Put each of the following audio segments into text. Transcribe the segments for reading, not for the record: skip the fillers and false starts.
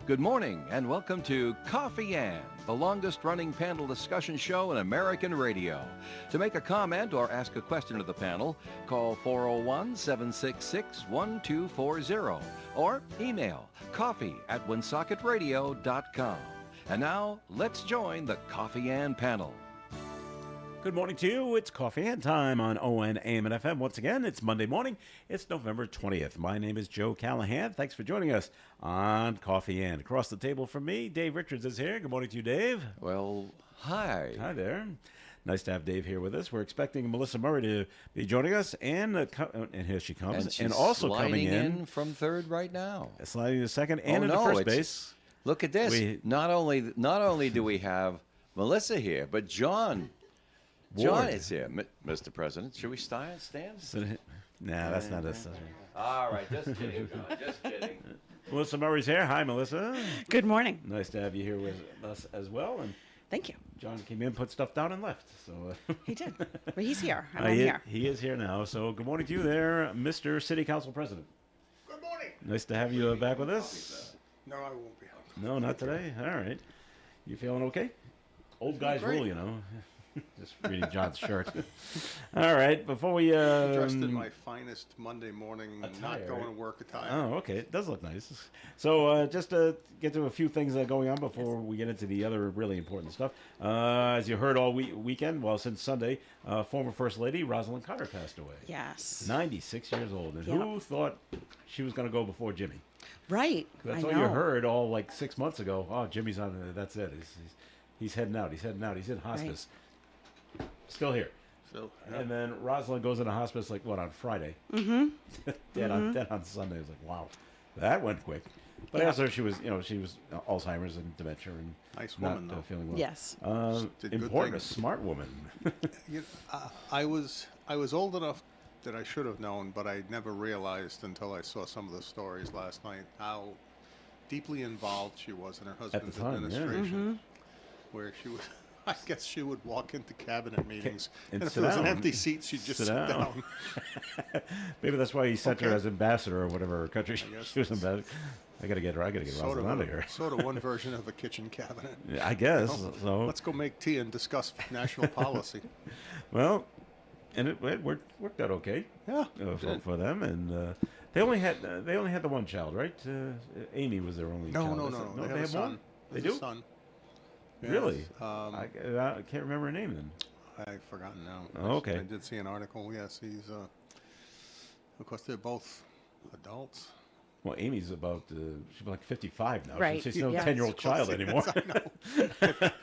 Good morning and welcome to Coffee and, the longest running panel discussion show in American radio. To make a comment or ask a question of the panel, call 401-766-1240 or email coffee@woonsocket.radio.com. And now, let's join the Coffee and panel. Good morning to you. It's Coffee and time on ON, AM, and FM. Once again, it's Monday morning. It's November 20th. My name is Joe Callahan. Thanks for joining us on Coffee and. Across the table from me, Dave Richards is here. Good morning to you, Dave. Well, hi. Hi there. Nice to have Dave here with us. We're expecting Melissa Murray to be joining us, and here she comes. And she's also sliding coming in from third right now. sliding to second, and Oh, into no, first it's- base. Look at this. Not only do we have Melissa here, but John Ward. is here. Mr. President, should we stand? Nah, that's not us. All right, just kidding, John. Just kidding. Melissa Murray's here. Hi, Melissa. Good morning. Nice to have you here with us as well. And Thank you. John came in, put stuff down, and left. So He did. But he's here. And he, I'm here. he is here now. So good morning to you there, Mr. City Council President. Good morning. Nice to have you back with us. No, I won't be. No, not today. All right. You feeling okay? Old guys great. rule, you know. Just reading John's shirt. All right. Before we Dressed in my finest Monday morning, attire, not going right? to work attire. Oh, okay. It does look nice. So just to get to a few things going on before we get into the other really important stuff. As you heard all weekend, well, since Sunday, former First Lady Rosalind Carter passed away. Yes. 96 years old. And Yep. who thought she was going to go before Jimmy? Right. That's I all know. you heard all like 6 months ago. Oh, Jimmy's on. That's it. He's heading out. He's heading out. He's in hospice. Still here. So, And then Rosalind goes into hospice like what on Friday? Mm-hmm. dead on Sunday. I was like, wow, that went quick. But Yeah. also she was Alzheimer's and dementia and Nice not woman, though. feeling well. Yes. Did good Important, a things. smart woman. I was old enough that I should have known, but I never realized until I saw some of the stories last night how deeply involved she was in her husband's time, yeah. administration, where she would. I guess she would walk into cabinet meetings, And and if sit there was an down. empty seat, she'd just sit down. Maybe that's why he sent her Okay. as ambassador or whatever country guess she was ambassador. I gotta get Sort Rosalind out of here. sort of one version of a kitchen cabinet. Yeah, I guess so. Let's go make tea and discuss national policy. Well, and it worked out okay. Yeah, For them, and they only had the one child, right? Amy was their only No, child. no, Is no. it- They have they a have son. one. They There's do. a son. Yes. Really? I, I can't remember her name then. I've forgotten now. Oh, okay. I did see an article. Yes, he's. Of course, they're both adults. Well, Amy's about she's like 55 now. Right. She's no Yeah. 10-year-old child anymore. I know.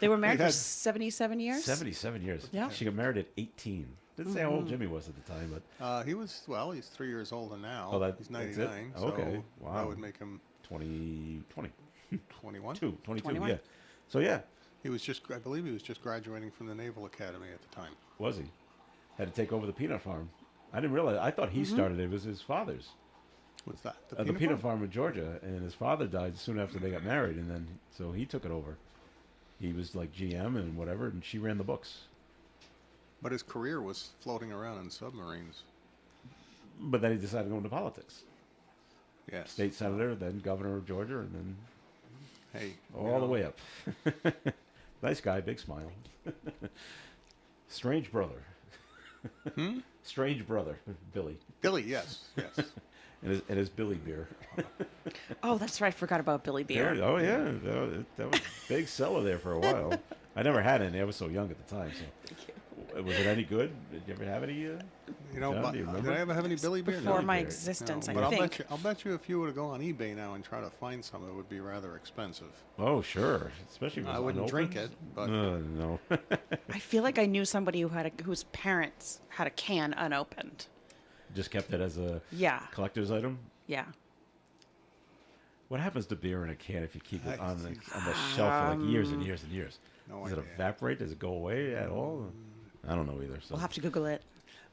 They were married They for had- 77 years? 77 years. Yeah. She got married at 18. Didn't say how old Jimmy was at the time, but He was he's 3 years older now. Oh, he's that's it? 99. So Okay. Wow. that would make him 22, 21. 21. yeah. So yeah, He was just. I believe he was just graduating from the Naval Academy at the time. was he? Had to take over the peanut farm. I didn't realize. I thought he started it. It was his father's. What's that? The peanut farm in Georgia, and his father died soon after they got married, and then so he took it over. He was like GM and whatever, and she ran the books. But his career was floating around in submarines. But then he decided to go into politics. Yes. State senator, then governor of Georgia, and then Hey. all the way up. Nice guy, big smile. Strange brother. Strange brother, Billy, Billy. Yes. Yes. and his Billy beer. Oh, that's right. I forgot about Billy Beer. Yeah, oh yeah, that was a big seller there for a while. I never had any. I was so young at the time. So, was it any good? Did you ever have any? You know, John, but, do you did remember? I ever have any Billy beer? Before No. my Beer. existence, No, I but think. I'll bet you if you were to go on eBay now and try to find some, it would be rather expensive. Oh sure, especially if it was I wouldn't drink unopened. it, but No. I feel like I knew somebody whose parents had a can unopened. Just kept it as a Yeah. collector's item. Yeah. What happens to beer in a can if you keep it I on the shelf for like years and years and years? No Does it idea. evaporate? Does it go away at all? I don't know either. So. We'll have to Google it.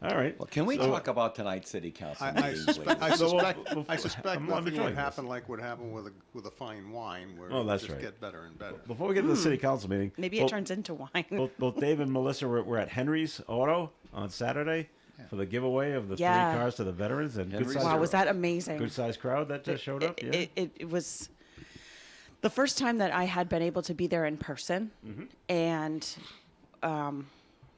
All right. Well, can we So- talk about tonight's city council I meeting, suspect, please? I suspect I'm nothing enjoying would this. happen like would happen with a fine wine, where Oh, it that's just right. get better and better. Before we get to the city council meeting, Maybe it turns into wine. both Dave and Melissa were at Henry's Auto on Saturday for the giveaway of the Yeah. 3 cars to the veterans, and good Henry's size, Wow, was that amazing? good size crowd that just showed up. Yeah. It was. the first time that I had been able to be there in person, and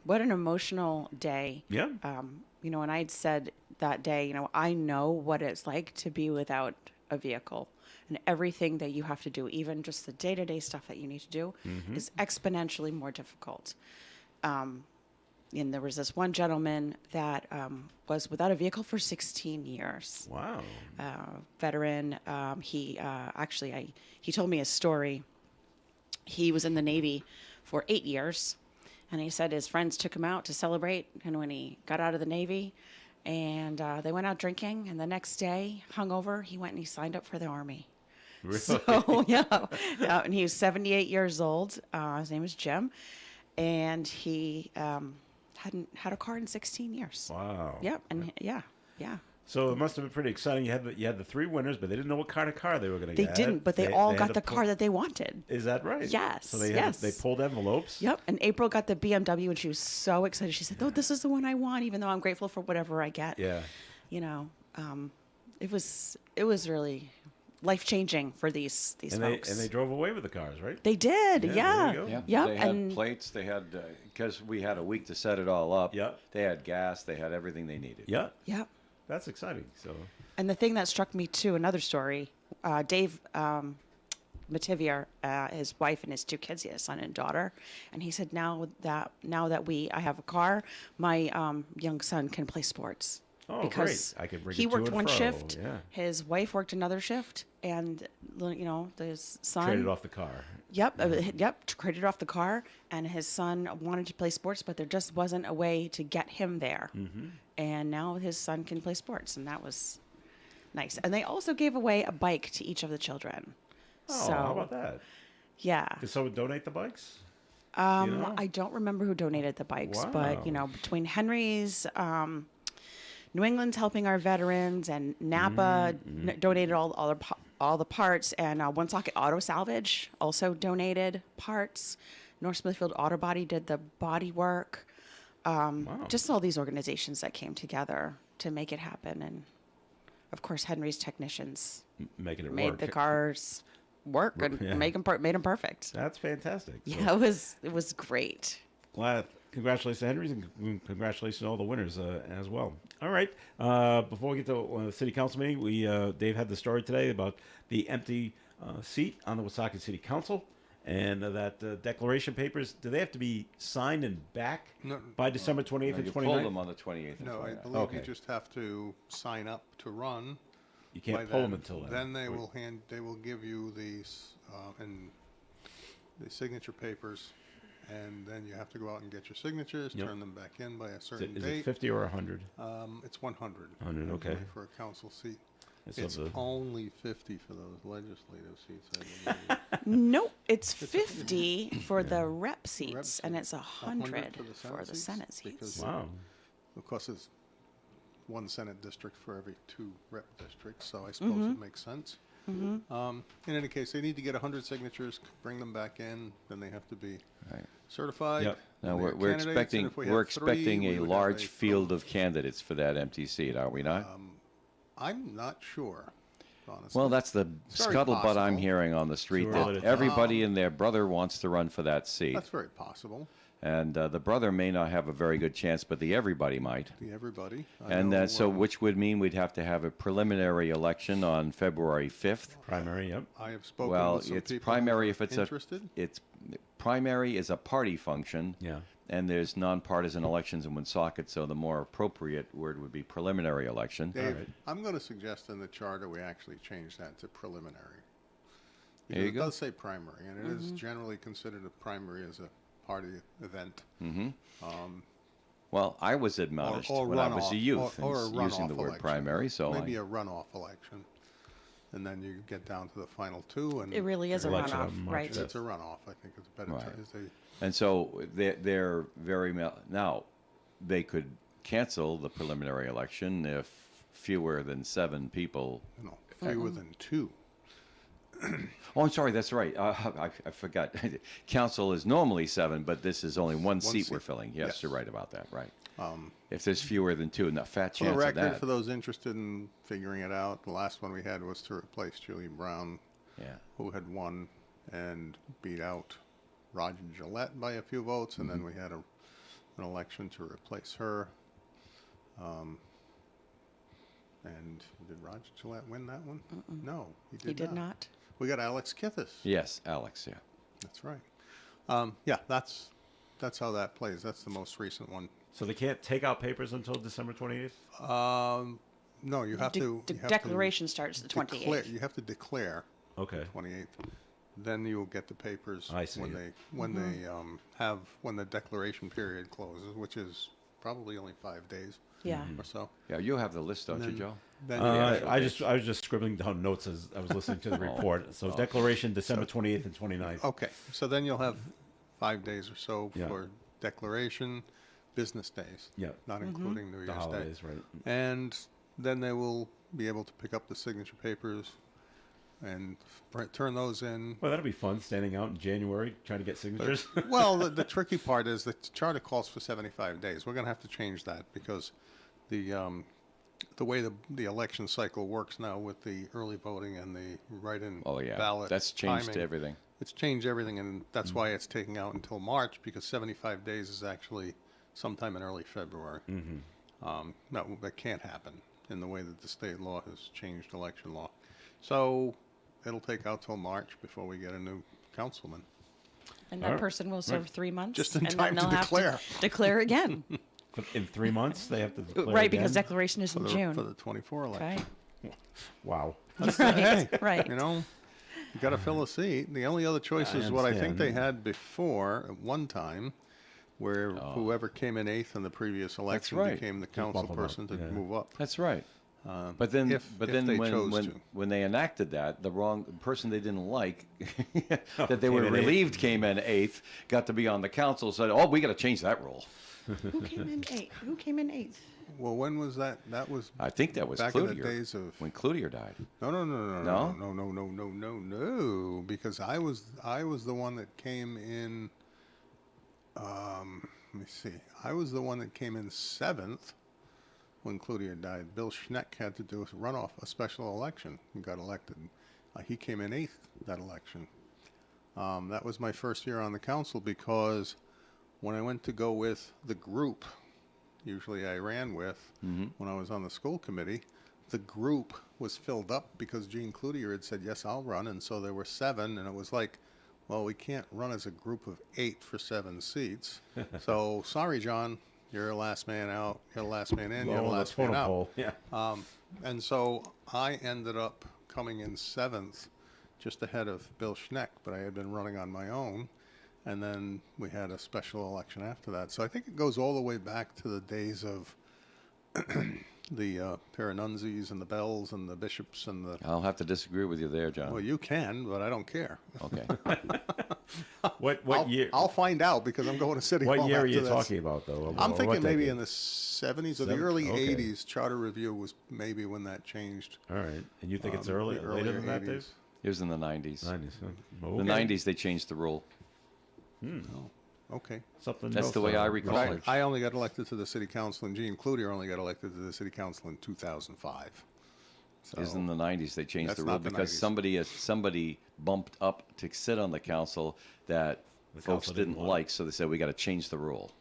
what an emotional day. Yeah. And I'd said that day, I know what it's like to be without a vehicle, and everything that you have to do, even just the day-to-day stuff that you need to do, is exponentially more difficult. And there was this one gentleman that was without a vehicle for 16 years. Wow. Veteran. He told me a story. He was in the Navy for 8 years, and he said his friends took him out to celebrate. And when he got out of the Navy, and they went out drinking, and the next day, hungover, he went and he signed up for the Army. Really? So yeah, and he was 78 years old. His name was Jim, and he hadn't had a car in 16 years. Wow. Yep, and yeah. So it must have been pretty exciting. You had the three winners, but they didn't know what kind of car they were going to They get. didn't, but they all had got to the car that they wanted. Is that right? Yes, So they yes. they pulled envelopes. Yep, and April got the BMW, and she was so excited. She said, "Oh, this is the one I want," even though I'm grateful for whatever I get. Yeah. It was really life-changing for these And folks. they drove away with the cars, right? They did, Yeah, yeah. there you go. Yeah, Yep, they had and plates. They had, because we had a week to set it all up. Yep. They had gas. They had everything they needed. Yeah. yep. That's exciting. So And the thing that struck me too, another story, Dave Mativier, his wife and his two kids, he has a son and daughter, and he said, now that I have a car, my young son can play sports. Oh, because great. I could bring he him to worked and one fro. shift, Yeah. his wife worked another shift, and his son Traded off the car. Yep, traded off the car, and his son wanted to play sports, but there just wasn't a way to get him there. And now his son can play sports, and that was nice. And they also gave away a bike to each of the children. Oh, So, how about that? yeah. Did someone donate the bikes? Do you know? I don't remember who donated the bikes, Wow. but between Henry's, New England's helping our veterans, and Napa donated all the parts, and Woonsocket Auto Salvage also donated parts. North Smithfield Auto Body did the body work. Wow. Just all these organizations that came together to make it happen, and of course Henry's technicians Making it made work. the cars work and Yeah. made them perfect. That's fantastic. So Yeah, it was great. glad. Congratulations to Henry's and congratulations to all the winners as well. All right. Before we get to the city council meeting, Dave had the story today about the empty seat on the Woonsocket City Council, and that declaration papers. Do they have to be signed and back No. by December 28th No, and you 29th? pulled them on the 28th. and No, I 29th. believe Okay. you just have to sign up to run. You can't by pull them then. until then. Then they will give you these and the signature papers, and then you have to go out and get your signatures, Yep. turn them back in by a Is certain it date. 50 or 100? It's 100. 100, okay. usually for a council seat. It's It's of the- only 50 for those legislative seats, I believe. Nope, it's 50 for the rep seats, and seat. it's 100 for the Senate seats. Because, Wow. of course, it's one Senate district for every 2 rep districts, so I suppose it makes sense. In any case, they need to get 100 signatures, bring them back in, then they have to be Right. certified. Yep. Now and we're, they're we're candidates, and expecting if we we're have 3, expecting we a would have large a field vote. of candidates for that empty seat, are we not? I'm not sure, honestly. Well, that's the It's very scuttlebutt I'm possible. hearing on the street, Too that early to everybody and their brother wants to run for that seat. That's very possible. And the brother may not have a very good chance, but the everybody might. Everybody. I And know, so, which would mean we'd have to have a preliminary election on February 5th. Primary, yep. I have spoken Well, with some it's people primary who if are it's interested. it's primary is a party function. Yeah. And there's nonpartisan elections in Woonsocket, so the more appropriate word would be preliminary election. Dave, right. I'm going to suggest in the charter we actually change that to preliminary. There you Because it go. does say primary, and it is generally considered a primary as a party event. Well, I was admonished or when I was a runoff, youth or a and using the runoff word election. primary, so maybe I, a runoff election, and then you get down to the final 2, and It really is a Election runoff, on March right? 5th. it's a runoff. I think it's a better Right. term. Is they- and so they're very now they could cancel the preliminary election if fewer than 7 people. No, fewer than 2. Oh, I'm sorry, that's right. I forgot. Council is normally 7, but this is only one seat we're seat. filling. Yes, Yes. you're right about that. Right. If there's fewer than 2, a fat For the chance of record, that. for those interested in figuring it out, the last one we had was to replace Julie Brown Yeah. who had won and beat out Roger Gillette by a few votes, and then we had an election to replace her. And did Roger Gillette win that one? No, He did not. We got Alex Kithis. Yes, Alex, yeah. That's right. Yeah, that's how that plays. That's the most recent one. So they can't take out papers until December 28th? No, you have to. The you have declaration starts the 28th. You have to declare Okay. 28th. Then you'll get the papers I see. when they when the declaration period closes, which is probably only 5 days Yeah. or so. Yeah, you have the list, don't you, Then- Joe? Then you get- I was just scribbling down notes as I was listening to the report. So declaration December 28th and 29th. Okay, so then you'll have 5 days or so Yeah. for declaration, business days. Yeah. Not including New Year's The Day. holidays, right? And then they will be able to pick up the signature papers and turn those in. Well, that'll be fun, standing out in January trying to get signatures. Well, the tricky part is the charter calls for 75 days. We're going to have to change that because the way the election cycle works now with the early voting and the write-in Oh, yeah. ballot That's changed timing, everything. It's changed everything, and that's why it's taking out until March, because 75 days is actually sometime in early February. That can't happen in the way that the state law has changed election law. So it'll take out till March before we get a new councilman. And that Alright. person will serve 3 months. Just in and time then to they'll declare. Have to declare again. In 3 months, they have to declare Right, because again? declaration is in For June. the 24 election. Okay. Wow. Right. Right. You know, you got to fill a seat. The only other choice I is what I think understand. they had before at one time, where whoever came in eighth in the previous election right. became the Just council bump 'em up, person to yeah. move up. That's right. But then, if they chose to. when they enacted that, the wrong person they didn't like, that they Came were in eighth. relieved came in eighth, got to be on the council, said, "Oh, we got to change that rule." Who came in eighth? Who came in eighth? Well, when was that? That was I think that was back in the Cloutier days of when Cloutier died. No, because I was the one that came in. Let me see. I was the one that came in seventh when Cloutier died. Bill Schneck had to do a special election and got elected. He came in eighth that election. That was my first year on the council because when I went to go with the group, usually I ran with, when I was on the school committee, the group was filled up because Gene Cloutier had said, yes, I'll run. And so there were 7, and it was like, well, we can't run as a group of 8 for 7 seats. So sorry, John, you're the last man out, you're the last man in, you're the Lower the last man totem out. pole. Yeah. And so I ended up coming in 7th, just ahead of Bill Schneck, but I had been running on my own. And then we had a special election after that. So I think it goes all the way back to the days of the Perenunzis and the Bells and the Bishops and the... I'll have to disagree with you there, John. Well, you can, but I don't care. Okay. What year? I'll find out because I'm going to City Hall What year are after you this. talking about, though? I'm Or thinking what maybe decade? in the 70s or the Seven- early okay. 80s. Charter Review was maybe when that changed. All right. And you think it's the later earlier than that, 80s. Dave? It was in the 90s. 90s. Huh? The Okay. 90s, they changed the rule. Okay. Something That's else, the way I uh, recall research. it. I only got elected to the city council, and Gene Cloutier only got elected to the city council in 2005. So It was in the 90s they changed That's the rule not the because 90s. somebody bumped up to sit on the council that The folks council didn't didn't like, so they said we got to change the rule.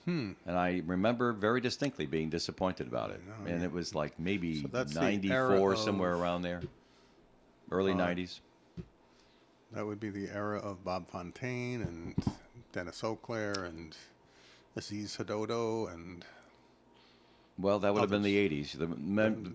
And I remember very distinctly being disappointed about it. And it was like maybe So that's the 94, era somewhere of- around there. Early 90s. that would be the era of Bob Fontaine and Dennis Auclair and Aziz Hadodo and Well, that would have been the 80s. The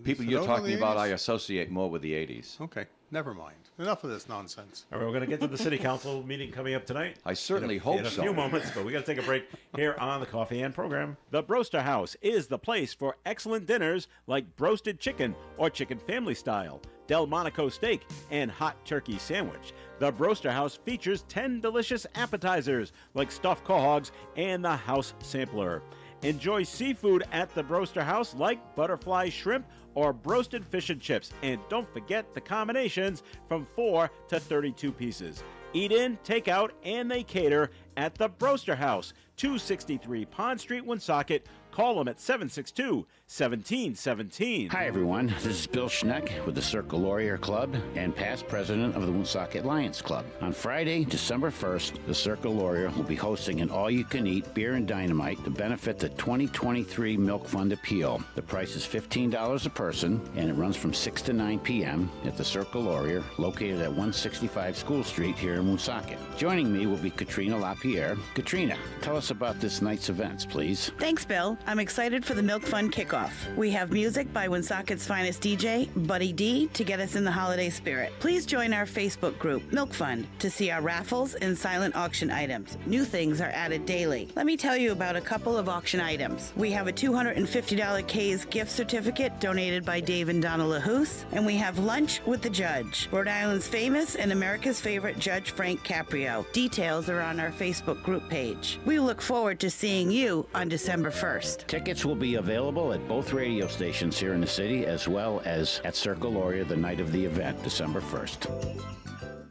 people you're Sedona in talking the about, I 80s? associate more with the 80s. okay, never mind. Enough of this nonsense. All right, we're going to get to the city council meeting coming up tonight. I certainly in hope a so. few moments, but we got to take a break here on the Coffee and program. The Broaster House is the place for excellent dinners like broasted chicken or chicken family style, Delmonico steak, and hot turkey sandwich. The Broaster House features 10 delicious appetizers like stuffed quahogs and the house sampler. Enjoy seafood at the Broaster House like butterfly shrimp or broasted fish and chips. And don't forget the combinations from 4 to 32 pieces. Eat in, take out, and they cater at the Broster House, 263 Pond Street, Woonsocket. Call them at 762-1717. Hi, everyone. This is Bill Schneck with the Circle Laurier Club and past president of the Woonsocket Lions Club. On Friday, December 1st, the Circle Laurier will be hosting an all-you-can-eat beer and dynamite to benefit the 2023 Milk Fund Appeal. The price is $15 a person, and it runs from 6 to 9 p.m. at the Circle Laurier, located at 165 School Street here in Woonsocket. Joining me will be Katrina LaPierre. Katrina, tell us about this night's events, please. Thanks, Bill. I'm excited for the Milk Fund kickoff. We have music by Woonsocket's finest DJ, Buddy D, to get us in the holiday spirit. Please join our Facebook group, Milk Fund, to see our raffles and silent auction items. New things are added daily. Let me tell you about a couple of auction items. We have a $250 K's gift certificate donated by Dave and Donna LaHoose, and we have lunch with the judge, Rhode Island's famous and America's favorite Judge Frank Caprio. Details are on our Facebook group page. We look forward to seeing you on December 1st. Tickets will be available at both radio stations here in the city, as well as at Circle Laurier the night of the event, December 1st.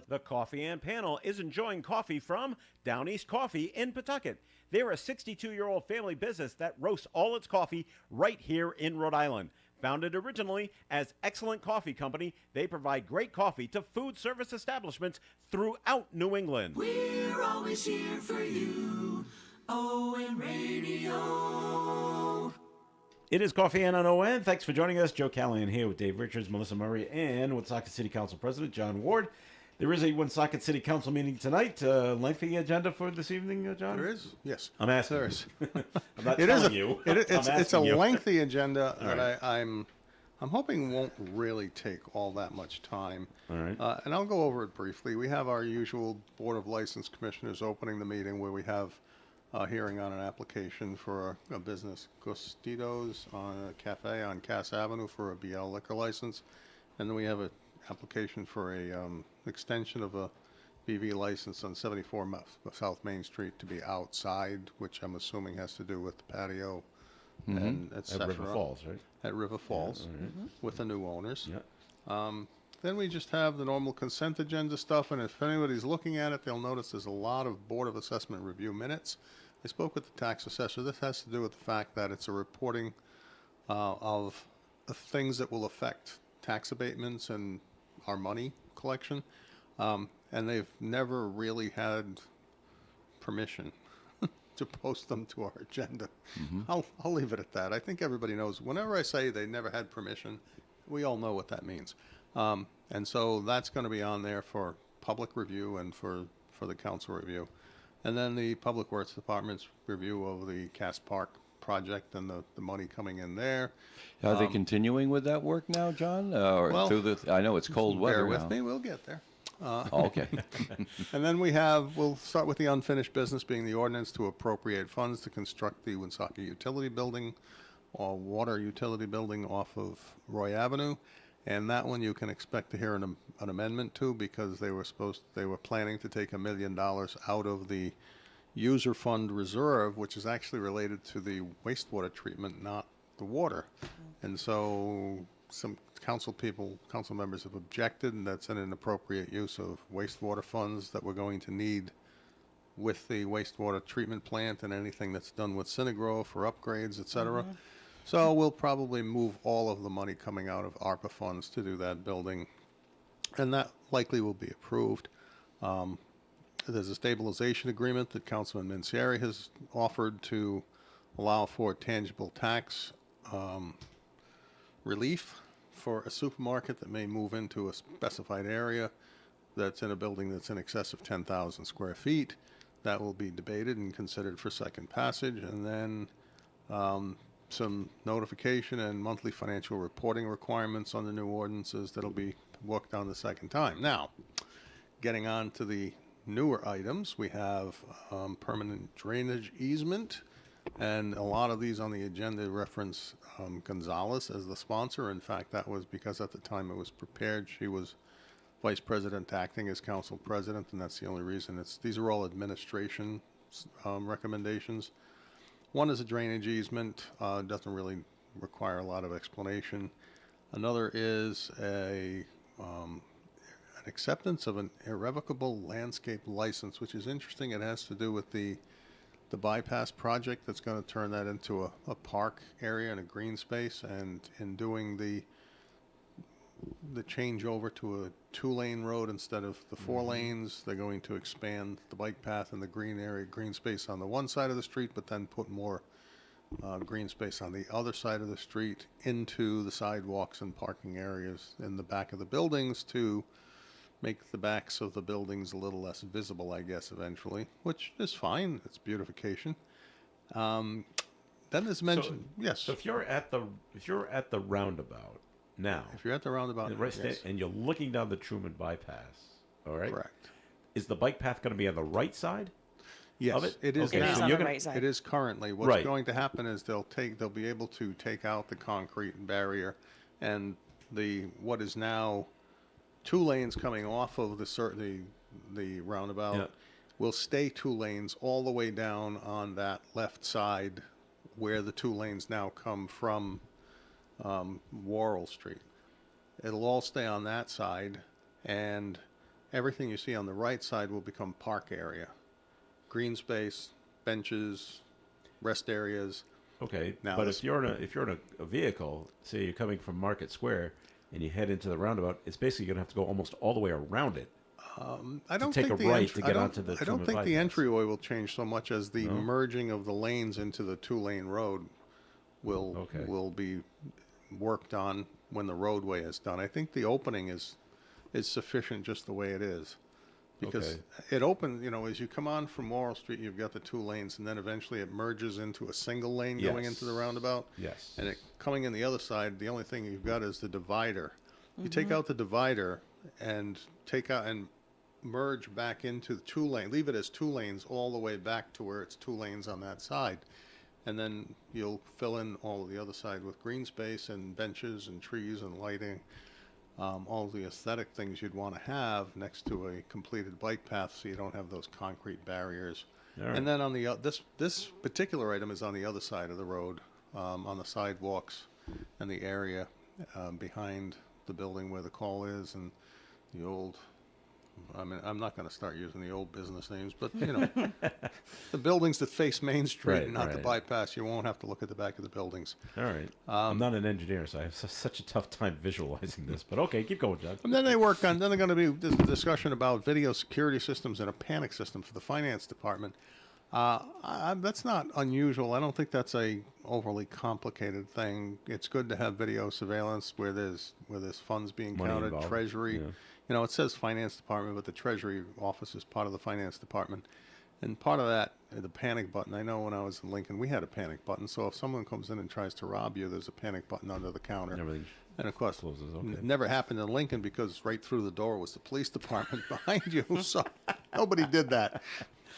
The Coffee and Panel is enjoying coffee from Down East Coffee in Pawtucket. They're a 62-year-old family business that roasts all its coffee right here in Rhode Island. Founded originally as Excellent Coffee Company, they provide great coffee to food service establishments throughout New England. We're always here for you. ON Radio. It is Coffee and on ON. Thanks for joining us. Joe Callahan here with Dave Richards, Melissa Murray, and Woonsocket City Council President John Ward. There is a Woonsocket City Council meeting tonight. Lengthy agenda for this evening, John? There is, yes. I'm asking. There is. I'm not It is telling you. it's a asking you. lengthy agenda All that right. I'm hoping won't really take all that much time. All right. And I'll go over it briefly. We have our usual Board of License Commissioners opening the meeting where we have a hearing on an application for a business, Gustitos, on a cafe on Cass Avenue for a BL liquor license. And then we have an application for a extension of a BV license on 74 South Main Street to be outside, which I'm assuming has to do with the patio and et At cetera. River Falls, right? At River Falls, all right. with the new owners. Yeah. Then we just have the normal consent agenda stuff, and if anybody's looking at it, they'll notice there's a lot of Board of Assessment review minutes. I spoke with the tax assessor. This has to do with the fact that it's a reporting of things that will affect tax abatements and our money collection. And they've never really had permission to post them to our agenda. I'll leave it at that. I think everybody knows. Whenever I say they never had permission, we all know what that means. And so that's going to be on there for public review and for the council review. And then the Public Works Department's review of the Cass Park project and the money coming in there. Are they continuing with that work now, John? Or well, through the? I know it's cold weather Bear with now. me, we'll get there. Oh, okay. And then we'll start with the unfinished business being the ordinance to appropriate funds to construct the Woonsocket Utility Building or Water Utility Building off of Roy Avenue. And that one you can expect to hear an amendment to, because they were planning to take $1 million out of the user fund reserve, which is actually related to the wastewater treatment, not the water. And so some council members have objected, and that's an inappropriate use of wastewater funds that we're going to need with the wastewater treatment plant and anything that's done with Synagro for upgrades, et cetera. So we'll probably move all of the money coming out of ARPA funds to do that building, and that likely will be approved. There's a stabilization agreement that Councilman Mincieri has offered to allow for tangible tax relief for a supermarket that may move into a specified area that's in a building that's in excess of 10,000 square feet. That will be debated and considered for second passage, and then some notification and monthly financial reporting requirements on the new ordinances that'll be worked on the second time. Now, getting on to the newer items, we have permanent drainage easement, and a lot of these on the agenda reference Gonzalez as the sponsor. In fact, that was because at the time it was prepared, she was vice president acting as council president, and that's the only reason. These are all administration recommendations. One is a drainage easement, doesn't really require a lot of explanation. Another is an an acceptance of an irrevocable landscape license, which is interesting. It has to do with the bypass project that's going to turn that into a park area and a green space, and in doing the changeover to a 2-lane road instead of the 4 lanes, they're going to expand the bike path and the green space on the one side of the street, but then put more green space on the other side of the street into the sidewalks and parking areas in the back of the buildings to make the backs of the buildings a little less visible, I guess, eventually, which is fine. It's beautification. Then there's mention, yes. So if you're at the roundabout now, If you're at the roundabout, yes. and you're looking down the Truman bypass, all right? Correct. Is the bike path going to be on the right side? Yes, of it? it is Okay, It is so on you're the gonna- right side. It is currently. What's Right. going to happen is they'll be able to take out the concrete barrier, and what is now 2 lanes coming off of the roundabout Yeah. will stay 2 lanes all the way down on that left side where the 2 lanes now come from Worrell Street. It'll all stay on that side, and everything you see on the right side will become park area. Green space, benches, rest areas. Okay, Now but this- if you're in a vehicle, say you're coming from Market Square and you head into the roundabout, it's basically going to have to go almost all the way around it. I don't take think a the right entry- to get I don't- onto the I don't Truman think the bypass. entryway will change so much as the merging of the lanes into the 2-lane road will be worked on when the roadway is done. I think the opening is sufficient just the way it is. Because it opens, as you come on from Morrill Street, you've got the 2 lanes, and then eventually it merges into a single lane going into the roundabout. Yes. And coming in the other side, the only thing you've got is the divider. You take out the divider and merge back into the 2 lane, leave it as 2 lanes all the way back to where it's 2 lanes on that side. And then you'll fill in all of the other side with green space and benches and trees and lighting. All the aesthetic things you'd want to have next to a completed bike path, so you don't have those concrete barriers. All right. And then on the this particular item is on the other side of the road, on the sidewalks and the area behind the building where the call is, and the old. I mean, I'm not going to start using the old business names, but the buildings that face Main Street Right, and not the right. bypass, you won't have to look at the back of the buildings. All right. I'm not an engineer, so I have such a tough time visualizing this. But okay, keep going, John. And then they're going to be this discussion about video security systems and a panic system for the finance department. That's not unusual. I don't think that's a overly complicated thing. It's good to have video surveillance where there's funds being Money counted, involved, Treasury. yeah. It says finance department, but the Treasury office is part of the finance department. And part of that, the panic button, I know when I was in Lincoln, we had a panic button. So if someone comes in and tries to rob you, there's a panic button under the counter. Everything And of course, closes, okay. it never happened in Lincoln because right through the door was the police department behind you. So nobody did that.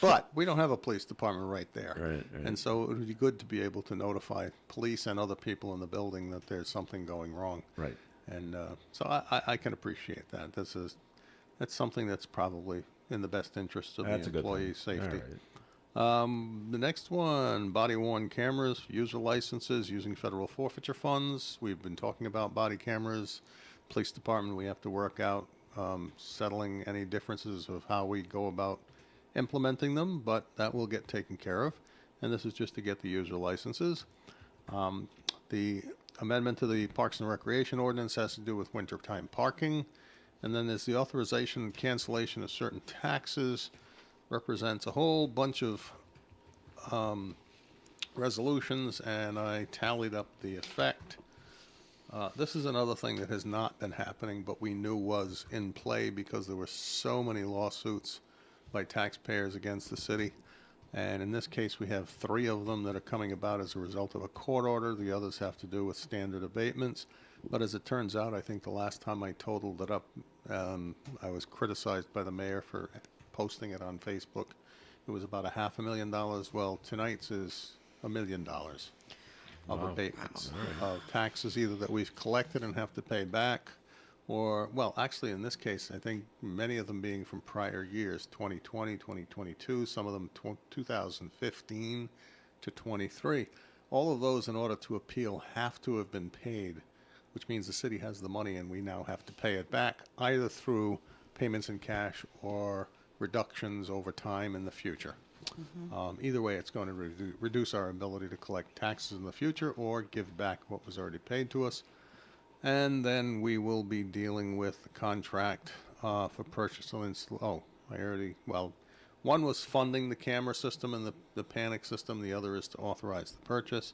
But we don't have a police department right there. Right. And so it would be good to be able to notify police and other people in the building that there's something going wrong. Right. And so I can appreciate that. That's something that's probably in the best interest of That's the a good employee's thing. safety. All right. The next one, body-worn cameras, user licenses using federal forfeiture funds. We've been talking about body cameras. Police department, we have to work out settling any differences of how we go about implementing them, but that will get taken care of. And this is just to get the user licenses. The amendment to the Parks and Recreation Ordinance has to do with wintertime parking. And then there's the authorization and cancellation of certain taxes. Represents a whole bunch of resolutions, and I tallied up the effect. This is another thing that has not been happening, but we knew was in play because there were so many lawsuits by taxpayers against the city. And in this case, we have 3 of them that are coming about as a result of a court order. The others have to do with standard abatements. But as it turns out, I think the last time I totaled it up, I was criticized by the mayor for posting it on Facebook. It was about $500,000. Well, tonight's is $1 million of abatements of taxes, either that we've collected and have to pay back, or, well, actually in this case, I think many of them being from prior years, 2020, 2022, some of them 2015 to 23. All of those, in order to appeal, have to have been paid, which means the city has the money and we now have to pay it back, either through payments in cash or reductions over time in the future. Either way, it's going to reduce our ability to collect taxes in the future or give back what was already paid to us. And then we will be dealing with the contract for purchase of one was funding the camera system and the panic system. The other is to authorize the purchase.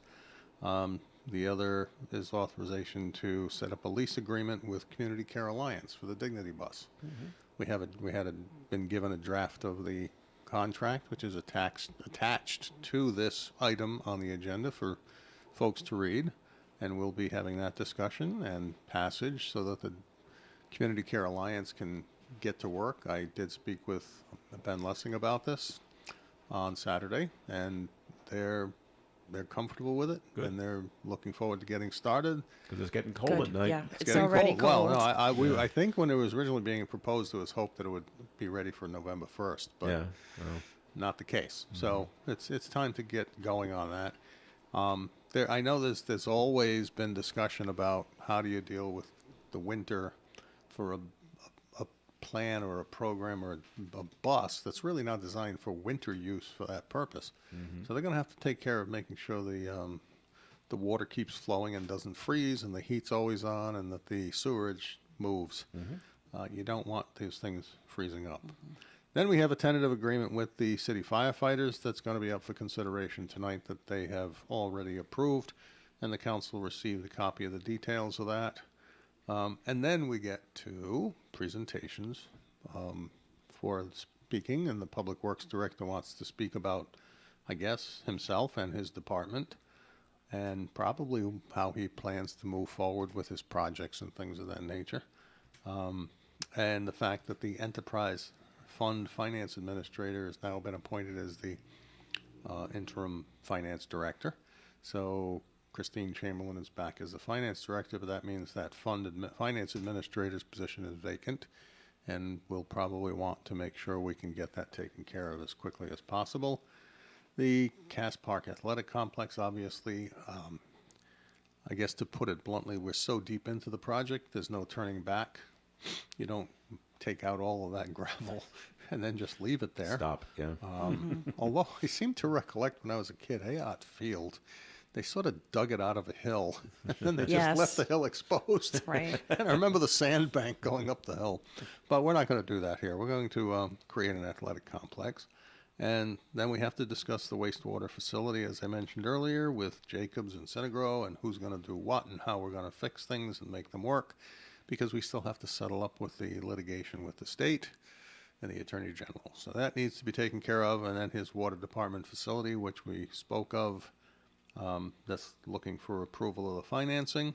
The other is authorization to set up a lease agreement with Community Care Alliance for the Dignity Bus. We had been given a draft of the contract, which is attached to this item on the agenda for folks to read, and we'll be having that discussion and passage so that the Community Care Alliance can get to work. I did speak with Ben Lessing about this on Saturday, and they're comfortable with it. Good. And they're looking forward to getting started. Because it's getting cold Good, at night. yeah. It's It's getting already Well, no, cold. I think when it was originally being proposed, there was hope that it would be ready for November 1st, but Yeah. Well, not the case. So it's time to get going on that. I know there's always been discussion about how do you deal with the winter for a plan or a program or a bus that's really not designed for winter use for that purpose. So they're going to have to take care of making sure the water keeps flowing and doesn't freeze, and the heat's always on, and that the sewerage moves. You don't want these things freezing up. Then we have a tentative agreement with the city firefighters that's going to be up for consideration tonight that they have already approved, and the council received a copy of the details of that. And then we get to presentations for speaking, and the Public Works Director wants to speak about, I guess, himself and his department, and probably how he plans to move forward with his projects and things of that nature. And the fact that the Enterprise Fund Finance Administrator has now been appointed as the interim finance director. So Christine Chamberlain is back as the finance director, but that means that finance administrator's position is vacant, and we'll probably want to make sure we can get that taken care of as quickly as possible. The Cass Park Athletic Complex, obviously, I guess to put it bluntly, we're so deep into the project, there's no turning back. You don't take out all of that gravel and then just leave it there. stop. Yeah. Although I seem to recollect when I was a kid, Hayot Field, they sort of dug it out of a hill, and then they just Yes. left the hill exposed. Right. And I remember the sandbank going up the hill. But we're not going to do that here. We're going to create an athletic complex. And then we have to discuss the wastewater facility, as I mentioned earlier, with Jacobs and Centigro, and who's going to do what and how we're going to fix things and make them work, because we still have to settle up with the litigation with the state and the Attorney General. So that needs to be taken care of. And then his water department facility, which we spoke of, that's looking for approval of the financing.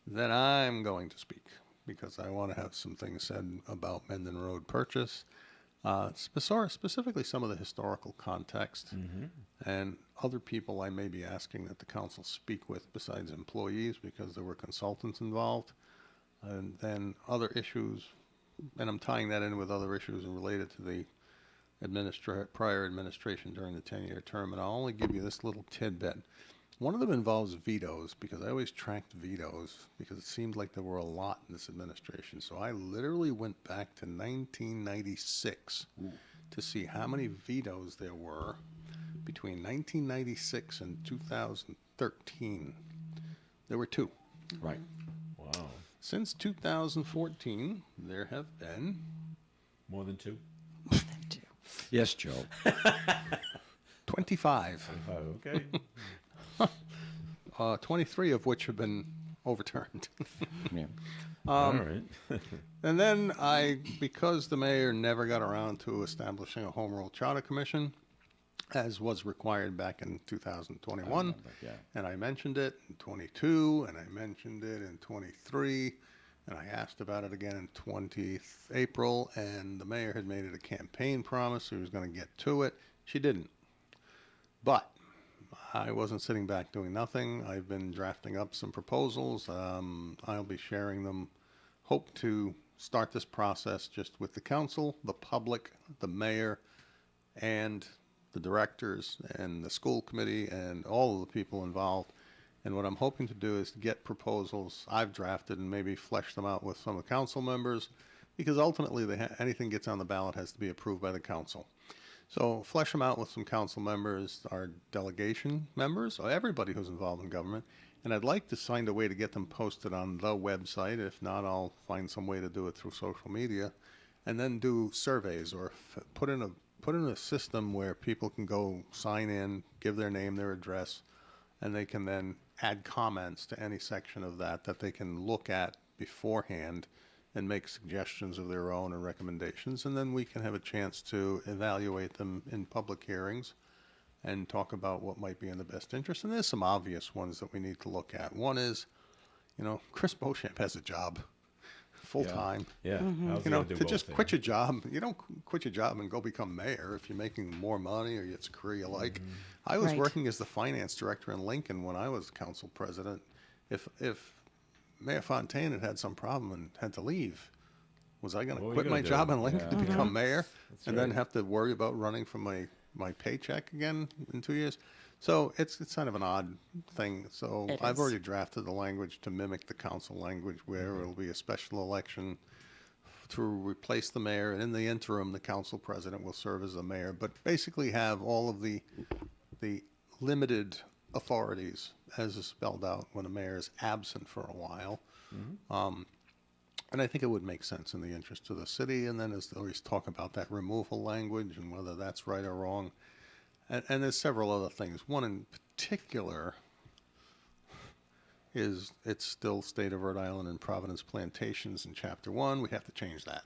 Then I'm going to speak, because I want to have some things said about Mendon Road purchase, specifically some of the historical context, and other people I may be asking that the council speak with besides employees, because there were consultants involved, and then other issues, and I'm tying that in with other issues related to the prior administration during the 10-year term, and I'll only give you this little tidbit. One of them involves vetoes, because I always tracked vetoes, because it seemed like there were a lot in this administration. So I literally went back to 1996 to see how many vetoes there were between 1996 and 2013. There were 2. Right. Wow. Since 2014, there have been More than 2? Yes, Joe. 25. Okay. 23 of which have been overturned. Yeah. All right. And then because the mayor never got around to establishing a home rule charter commission, as was required back in 2021, and I mentioned it in 22, and I mentioned it in 23, and I asked about it again in 20th April, and the mayor had made it a campaign promise. He was going to get to it. She didn't. But I wasn't sitting back doing nothing. I've been drafting up some proposals. I'll be sharing them. Hope to start this process just with the council, the public, the mayor, and the directors, and the school committee, and all of the people involved. And what I'm hoping to do is get proposals I've drafted and maybe flesh them out with some of the council members because ultimately anything gets on the ballot has to be approved by the council. So flesh them out with some council members, our delegation members, or everybody who's involved in government. And I'd like to find a way to get them posted on the website. If not, I'll find some way to do it through social media, and then do surveys or put in a system where people can go sign in, give their name, their address, and they can then add comments to any section of that they can look at beforehand and make suggestions of their own and recommendations. And then we can have a chance to evaluate them in public hearings and talk about what might be in the best interest. And there's some obvious ones that we need to look at. One is, Chris Beauchamp has a job full time. Yeah. How's he You know, gonna do to both just there? quit your job, you don't quit your job and go become mayor if you're making more money or it's a career you like. I was Right. working as the finance director in Lincoln when I was council president. If Mayor Fontaine had some problem and had to leave, was I going What to were you quit gonna my do? job in Lincoln to Yeah. become mayor and then right. have to worry about running for my paycheck again in 2 years? So it's kind of an odd thing. So It I've is. already drafted the language to mimic the council language where it'll be a special election to replace the mayor, and in the interim, the council president will serve as the mayor, but basically have all of the limited authorities as is spelled out when a mayor is absent for a while. And I think it would make sense in the interest of the city. And then as they always talk about that removal language and whether that's right or wrong. And there's several other things. One in particular is it's still State of Rhode Island and Providence Plantations in Chapter 1. We have to change that.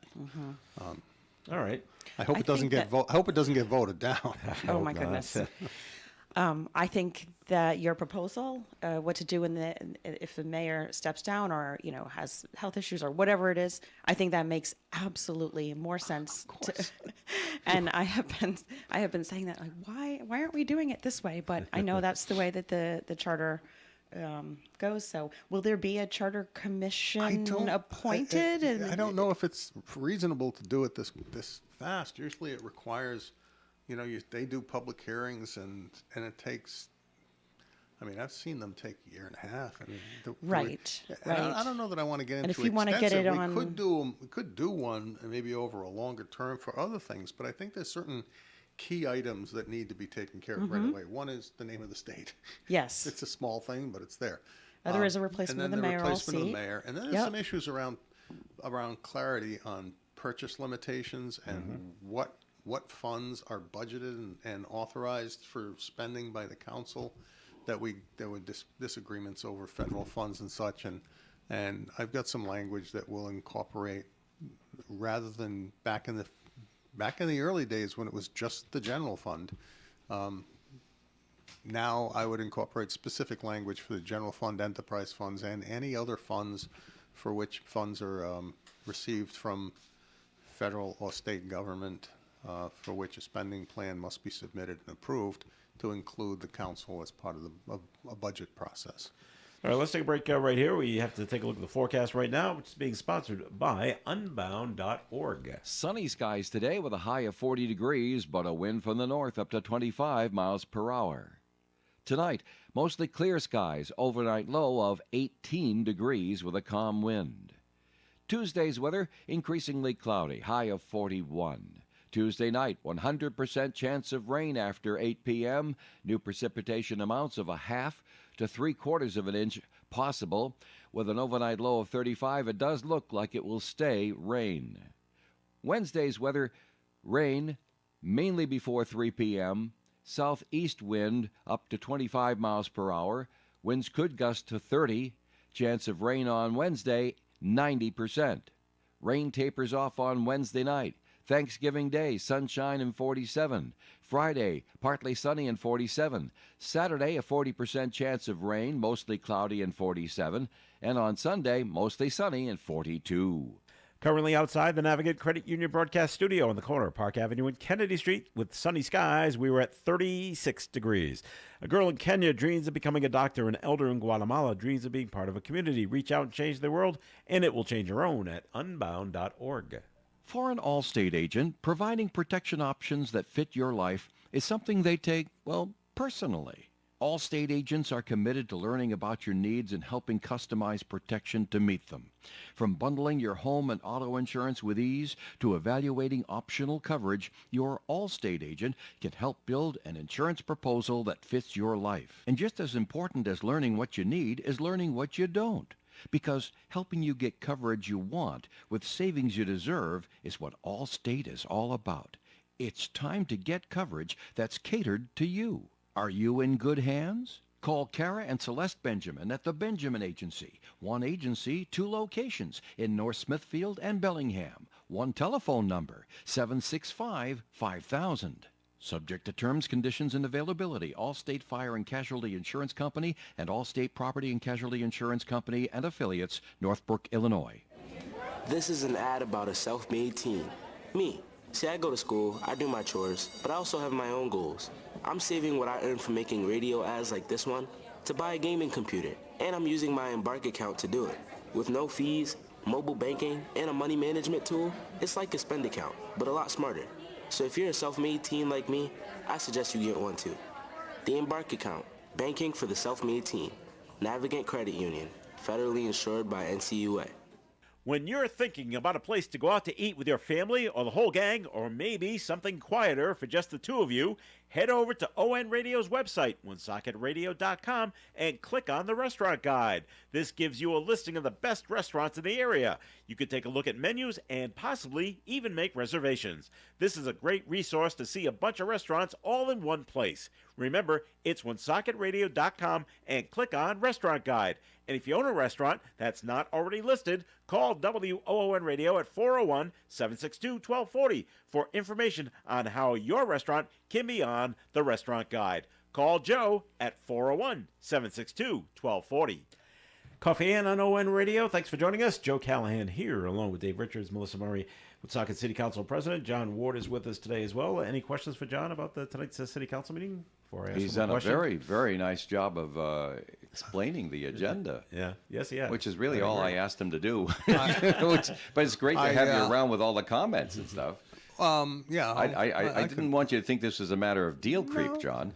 All right. I hope I it doesn't think get I hope it doesn't get voted down. Oh my goodness. I think that your proposal, what to do if the mayor steps down or has health issues or whatever it is, I think that makes absolutely more sense. And I have been saying that, like, why aren't we doing it this way? But I know that's the way that the charter goes. So will there be a charter commission appointed? I don't know if it's reasonable to do it this fast. Usually, it requires, they do public hearings, and it takes. I mean, I've seen them take a year and a half. I mean, Right, and I right. don't know that I want to get into. And if you want to get it on, we could do one maybe over a longer term for other things. But I think there's certain key items that need to be taken care of right away. One is the name of the state. yes. It's a small thing, but it's there. Other is a replacement and of then the mayoral replacement of the seat. mayor. And then there's Yep. some issues around clarity on purchase limitations and what funds are budgeted and authorized for spending by the council. There were disagreements over federal funds and such, and I've got some language that will incorporate, rather than back in the early days when it was just the general fund. Now I would incorporate specific language for the general fund, enterprise funds, and any other funds for which funds are received from federal or state government, for which a spending plan must be submitted and approved to include the council as part of a budget process. All right, let's take a break right here. We have to take a look at the forecast right now, which is being sponsored by Unbound.org. Sunny skies today with a high of 40 degrees, but a wind from the north up to 25 miles per hour. Tonight, mostly clear skies, overnight low of 18 degrees with a calm wind. Tuesday's weather, increasingly cloudy, high of 41. Tuesday night, 100% chance of rain after 8 p.m. New precipitation amounts of 1/2 to 3/4 of an inch possible. With an overnight low of 35, it does look like it will stay rain. Wednesday's weather, rain mainly before 3 p.m. Southeast wind up to 25 miles per hour. Winds could gust to 30. Chance of rain on Wednesday, 90%. Rain tapers off on Wednesday night. Thanksgiving Day, sunshine and 47. Friday, partly sunny and 47. Saturday, a 40% chance of rain, mostly cloudy and 47. And on Sunday, mostly sunny and 42. Currently outside the Navigate Credit Union broadcast studio on the corner of Park Avenue and Kennedy Street with sunny skies. We were at 36 degrees. A girl in Kenya dreams of becoming a doctor. An elder in Guatemala dreams of being part of a community. Reach out and change their world, and it will change your own at unbound.org. For an Allstate agent, providing protection options that fit your life is something they take, personally. Allstate agents are committed to learning about your needs and helping customize protection to meet them. From bundling your home and auto insurance with ease to evaluating optional coverage, your Allstate agent can help build an insurance proposal that fits your life. And just as important as learning what you need is learning what you don't. Because helping you get coverage you want with savings you deserve is what Allstate is all about. It's time to get coverage that's catered to you. Are you in good hands? Call Kara and Celeste Benjamin at the Benjamin Agency. One agency, two locations in North Smithfield and Bellingham. One telephone number, 765-5000. Subject to terms, conditions, and availability. Allstate Fire and Casualty Insurance Company and Allstate Property and Casualty Insurance Company and affiliates, Northbrook, Illinois. This is an ad about a self-made teen. Me. See, I go to school, I do my chores, but I also have my own goals. I'm saving what I earn from making radio ads like this one to buy a gaming computer, and I'm using my Embark account to do it. With no fees, mobile banking, and a money management tool, it's like a spend account, but a lot smarter. So if you're a self-made teen like me, I suggest you get one too. The Embark account, banking for the self-made teen. Navigant Credit Union, federally insured by NCUA. When you're thinking about a place to go out to eat with your family or the whole gang, or maybe something quieter for just the two of you, head over to ON Radio's website, wonsocketradio.com, and click on the restaurant guide. This gives you a listing of the best restaurants in the area. You can take a look at menus and possibly even make reservations. This is a great resource to see a bunch of restaurants all in one place. Remember, it's wonsocketradio.com and click on Restaurant Guide. And if you own a restaurant that's not already listed, call WOON Radio at 401-762-1240 for information on how your restaurant can be on the Restaurant Guide. Call Joe at 401-762-1240. Coffee and on ON Radio. Thanks for joining us. Joe Callahan here, along with Dave Richards, Melissa Murray, Woonsocket City Council President. John Ward is with us today as well. Any questions for John about tonight's City Council meeting? He's done a very, very nice job of explaining the agenda. Yeah. Yes, he has. Which is really all I asked him to do. But it's great to have you around with all the comments and stuff. Yeah. I didn't want you to think this was a matter of deal creep, John.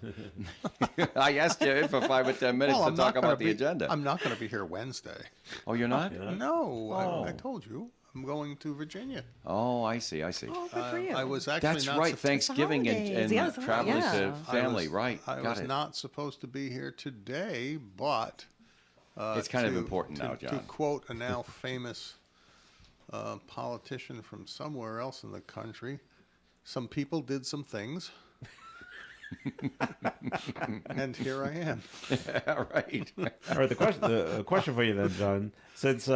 I asked you for 5 or 10 minutes to talk about the agenda. I'm not going to be here Wednesday. Oh, you're not? No, I told you. I'm going to Virginia. Oh, I see. Oh, good for you. I was actually That's not right. supposed- Thanksgiving and Yes, traveling yeah. to family, right. I was not supposed to be here today, but It's kind of important now, To John. quote a now famous politician from somewhere else in the country, some people did some things, and here I am. All right. All right, the question for you then, John, since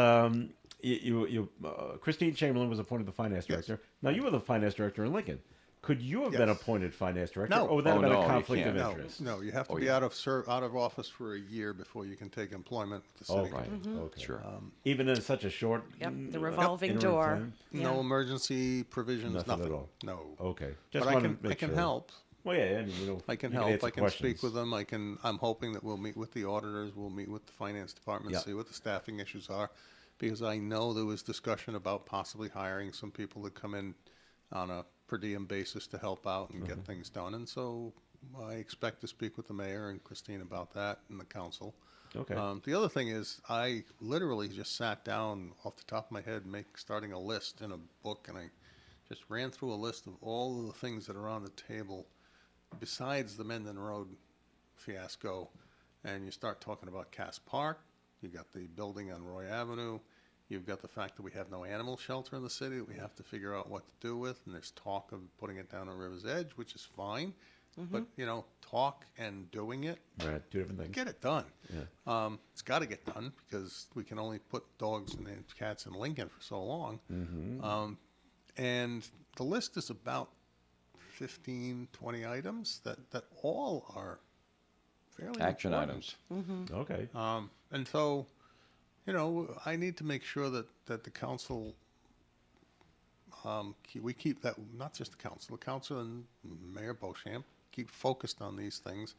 Christine Chamberlain was appointed the finance director. Now, you were the finance director in Lincoln. Could you have been appointed finance director? No. Or would that have been no, a you conflict of can't. interest? No, you have to be out of office for a year before you can take employment with the Oh, city. right. Mm-hmm. Okay. Sure. Even in such a short Yep, the interim revolving door. time? No Yeah. emergency provisions, Nothing nothing. at all. No. Okay. Just But I wanted can to make I can sure. help. Well, yeah, I mean, you know, I can you help. answer I can questions. speak with them. I'm hoping that we'll meet with the auditors. We'll meet with the finance department, Yeah. see what the staffing issues are, because I know there was discussion about possibly hiring some people to come in on a per diem basis to help out and Mm-hmm. get things done. And so I expect to speak with the mayor and Christine about that and the council. Okay. The other thing is, I literally just sat down off the top of my head, starting a list in a book, and I just ran through a list of all of the things that are on the table besides the Mendon Road fiasco. And you start talking about Cass Park, you got the building on Roy Avenue, you've got the fact that we have no animal shelter in the city that we have to figure out what to do with, and there's talk of putting it down on River's Edge, which is fine. But, talk and doing it, Right, two different things. get it done. Yeah. It's got to get done because we can only put dogs and cats in Lincoln for so long. Mm-hmm. And the list is about 15, 20 items that all are fairly Action important. items. Okay. And so, I need to make sure that the council, we keep that, not just the council and Mayor Beauchamp, keep focused on these things.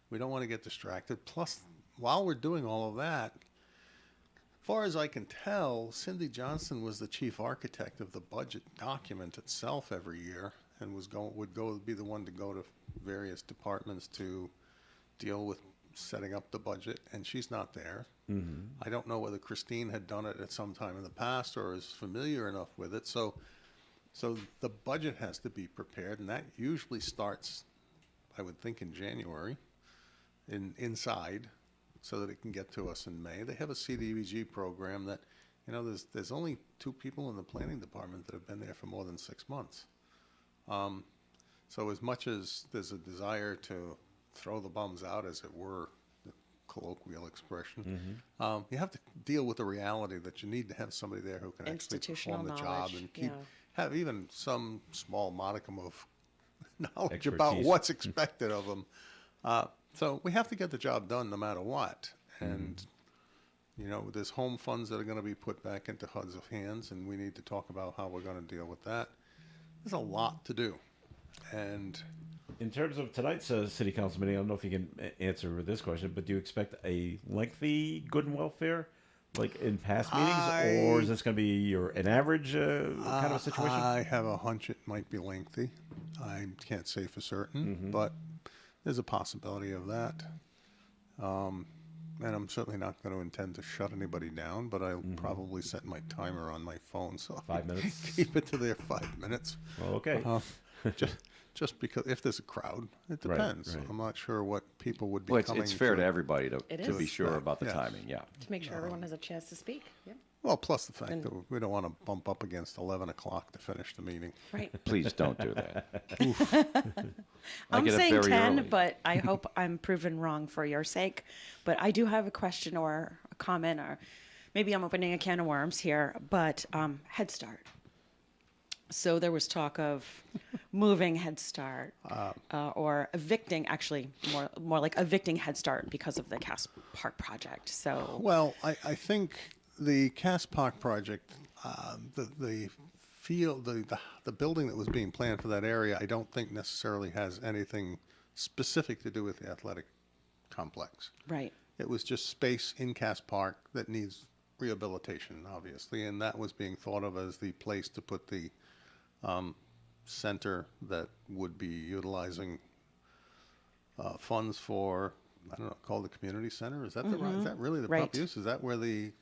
We don't want to get distracted. Plus, while we're doing all of that, as far as I can tell, Cindy Johnson was the chief architect of the budget document itself every year, and would be the one to go to various departments to deal with setting up the budget, and she's not there. I don't know whether Christine had done it at some time in the past or is familiar enough with it. So the budget has to be prepared, and that usually starts, I would think, in January, inside, so that it can get to us in May. They have a CDBG program that, there's only 2 people in the planning department that have been there for more than 6 months. So as much as there's a desire to throw the bums out, as it were, the colloquial expression, you have to deal with the reality that you need to have somebody there who can actually Institutional perform the job knowledge, and yeah. have even some small modicum of knowledge about Expertise. what's expected of them. So we have to get the job done no matter what. And, there's home funds that are going to be put back into HUD's hands, and we need to talk about how we're going to deal with that. There's a lot to do. And In terms of tonight's city council meeting, I don't know if you can answer this question, but do you expect a lengthy good and welfare, like in past meetings, or is this going to be an average kind of a situation? I have a hunch it might be lengthy. I can't say for certain, but there's a possibility of that. And I'm certainly not going to intend to shut anybody down, but I'll probably set my timer on my phone, so 5 minutes? keep it to their 5 minutes. Well, okay. Just because if there's a crowd, it depends. right. I'm not sure what people would be Well, coming it's fair to to everybody to It be is. sure about the Yes. timing, yeah. To make sure everyone has a chance to speak. Yep. Well, plus the fact that we don't want to bump up against 11 o'clock to finish the meeting. Right. Please don't do that. I I'm get up saying very 10, early. but I hope I'm proven wrong for your sake. But I do have a question or a comment, or maybe I'm opening a can of worms here, but Head Start. So there was talk of moving Head Start or evicting, actually more like evicting Head Start because of the Cass Park project. So Well, I think the Cass Park project, the field, the building that was being planned for that area, I don't think necessarily has anything specific to do with the athletic complex. right. It was just space in Cass Park that needs rehabilitation, obviously, and that was being thought of as the place to put the center that would be utilizing funds for, I don't know, called the community center. Is that is that really the Right. proper use? Is that where the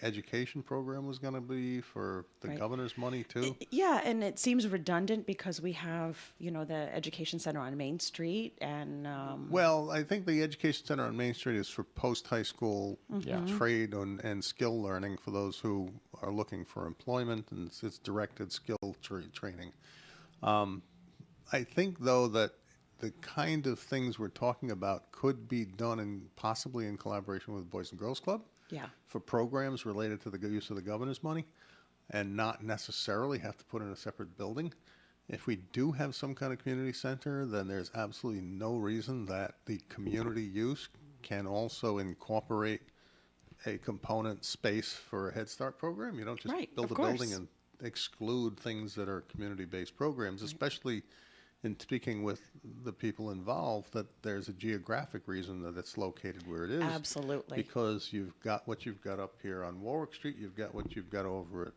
education program was going to be for the Right. governor's money too? Yeah, and it seems redundant because we have, the Education Center on Main Street and Well, I think the education center on Main Street is for post-high school Yeah. trade and skill learning for those who are looking for employment, and it's directed skill training. I think, though, that the kind of things we're talking about could be done possibly in collaboration with Boys and Girls Club yeah. for programs related to the use of the governor's money, and not necessarily have to put in a separate building. If we do have some kind of community center, then there's absolutely no reason that the community use can also incorporate a component space for a Head Start program. You don't just Right, build of a building course. and exclude things that are community-based programs, especially in speaking with the people involved, that there's a geographic reason that it's located where it is. Absolutely. Because you've got what you've got up here on Warwick Street, you've got what you've got over at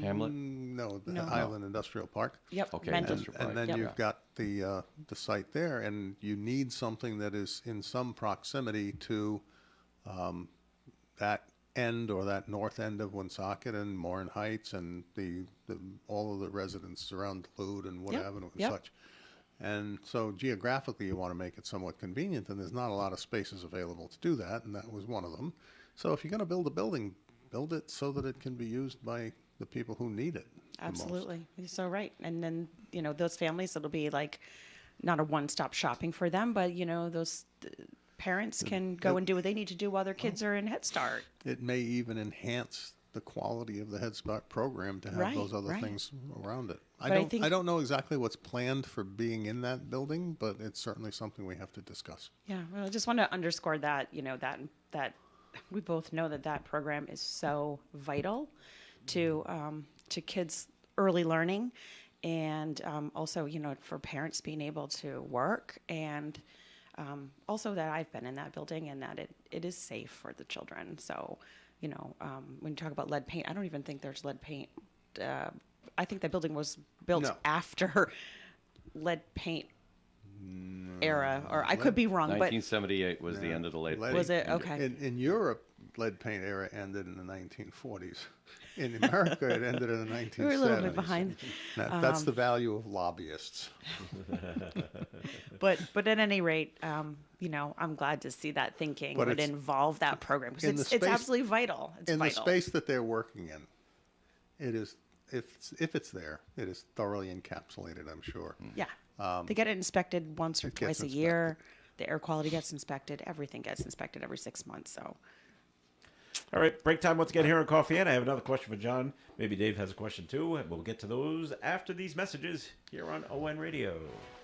Hamlet? No, the No. Highland Industrial Park. Yep. Okay, Mendon. Industrial Park. And then Yep. you've got the site there, and you need something that is in some proximity to that end or that north end of Woonsocket and Morin Heights and all of the residents around Duluth and Wood Yep, Avenue and yep. such. And so geographically, you want to make it somewhat convenient, and there's not a lot of spaces available to do that, and that was one of them. So if you're going to build a building, build it so that it can be used by the people who need it the most. Absolutely. You're so right. And then, those families, it'll be like not a one-stop shopping for them, but, those parents can go and do what they need to do while their kids are in Head Start. It may even enhance the quality of the Head Start program to have Right, those other right. things around it. But I think- I don't know exactly what's planned for being in that building, but it's certainly something we have to discuss. Yeah, well, I just want to underscore that, that we both know that program is so vital to kids' early learning, and also, for parents being able to work, and also that I've been in that building and that it is safe for the children. So, when you talk about lead paint, I don't even think there's lead paint. I think that building was built No. after lead paint era, or I could be wrong, but 1978 was the end of the lead. was it? Okay. In Europe, lead paint era ended in the 1940s. In America, it ended in the 1970s. We're a little bit behind. That's the value of lobbyists. But at any rate, I'm glad to see that thinking But would it's- involve that program, because in the it's space- absolutely vital. It's In the vital. space that they're working in, it is, if it's there, it is thoroughly encapsulated, I'm sure. Yeah. They get it inspected once or it gets twice a year. The air quality gets inspected. Everything gets inspected every 6 months. So All right, break time once again here on Coffee In. I have another question for John. Maybe Dave has a question too. And we'll get to those after these messages here on ON Radio.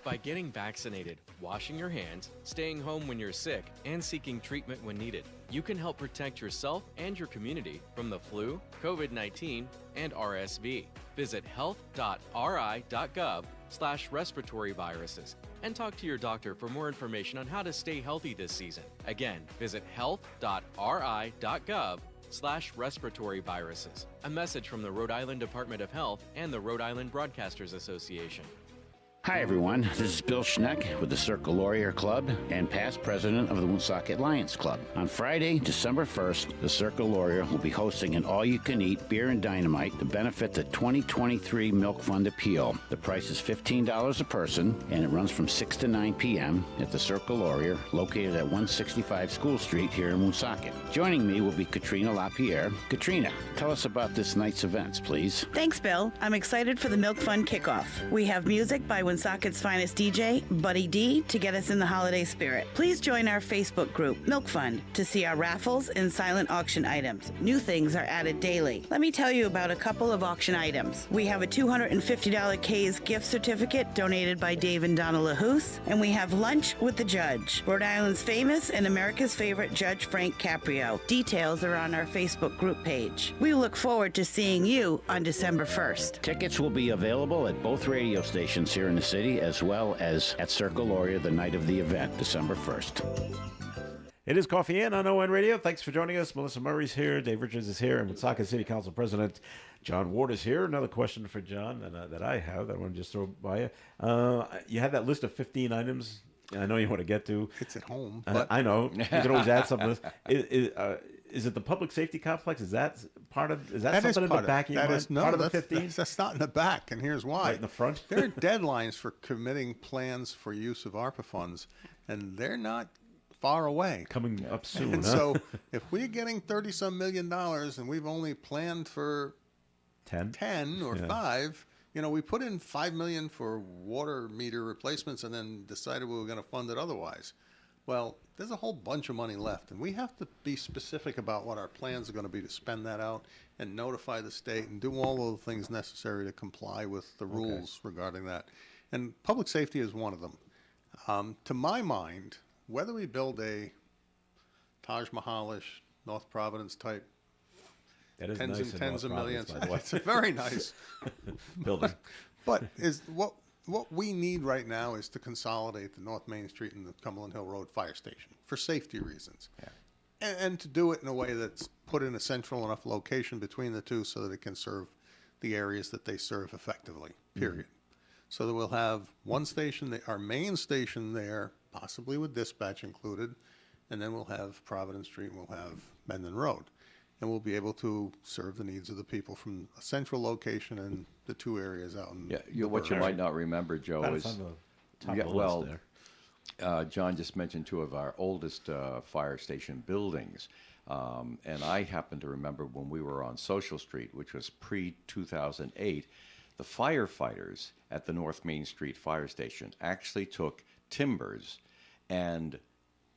By getting vaccinated, washing your hands, staying home when you're sick, and seeking treatment when needed, you can help protect yourself and your community from the flu, COVID-19, and RSV. Visit health.ri.gov/respiratory viruses and talk to your doctor for more information on how to stay healthy this season. Again, visit health.ri.gov/respiratory viruses. A message from the Rhode Island Department of Health and the Rhode Island Broadcasters Association. Hi, everyone. This is Bill Schneck with the Circle Laurier Club and past president of the Woonsocket Lions Club. On Friday, December 1st, the Circle Laurier will be hosting an all-you-can-eat beer and dynamite to benefit the 2023 Milk Fund Appeal. The price is $15 a person, and it runs from 6 to 9 p.m. at the Circle Laurier, located at 165 School Street here in Woonsocket. Joining me will be Katrina LaPierre. Katrina, tell us about this night's events, please. Thanks, Bill. I'm excited for the Milk Fund kickoff. We have music by Woonsocket's finest DJ, Buddy D, to get us in the holiday spirit. Please join our Facebook group, Milk Fund, to see our raffles and silent auction items. New things are added daily. Let me tell you about a couple of auction items. We have a $250 K's gift certificate donated by Dave and Donna LaHoose, and we have lunch with the judge, Rhode Island's famous and America's favorite Judge Frank Caprio. Details are on our Facebook group page. We look forward to seeing you on December 1st. Tickets will be available at both radio stations here in the city, as well as at Circle Laurier the night of the event, December 1st. It is Coffee In on ON Radio. Thanks for joining us. Melissa Murray's here. Dave Richards is here. And Woonsocket City Council President John Ward is here. Another question for John that I have that I want to just throw by you. You had that list of 15 items I know you want to get to. It's at home. But I know. You can always add something. Is it the public safety complex? Is that part of? Is that something in the back of your mind? No, part of the that's, 15? that's not in the back, and here's why. Right in the front? There are deadlines for committing plans for use of ARPA funds, and they're not far away. Coming up soon. And huh? so if we're getting $30-some million and we've only planned for 10 or Yeah. 5, we put in $5 million for water meter replacements and then decided we were going to fund it otherwise. Well, there's a whole bunch of money left, and we have to be specific about what our plans are going to be to spend that out and notify the state and do all of the things necessary to comply with the rules regarding that. And public safety is one of them. To my mind, whether we build a Taj Mahalish, North Providence type, That is tens nice and tens of North millions, Providence, by the way. it's a very nice building. But is what we need right now is to consolidate the North Main Street and the Cumberland Hill Road Fire Station for safety reasons, and to do it in a way that's put in a central enough location between the two so that it can serve the areas that they serve effectively. Period. So that we'll have one station, our main station there, possibly with dispatch included, and then we'll have Providence Street and we'll have Mendon Road. And we'll be able to serve the needs of the people from a central location and the two areas out in What you might not remember, Joe, That is is on the top of the list there. John just mentioned two of our oldest fire station buildings. And I happen to remember when we were on Social Street, which was pre-2008, the firefighters at the North Main Street Fire Station actually took timbers and,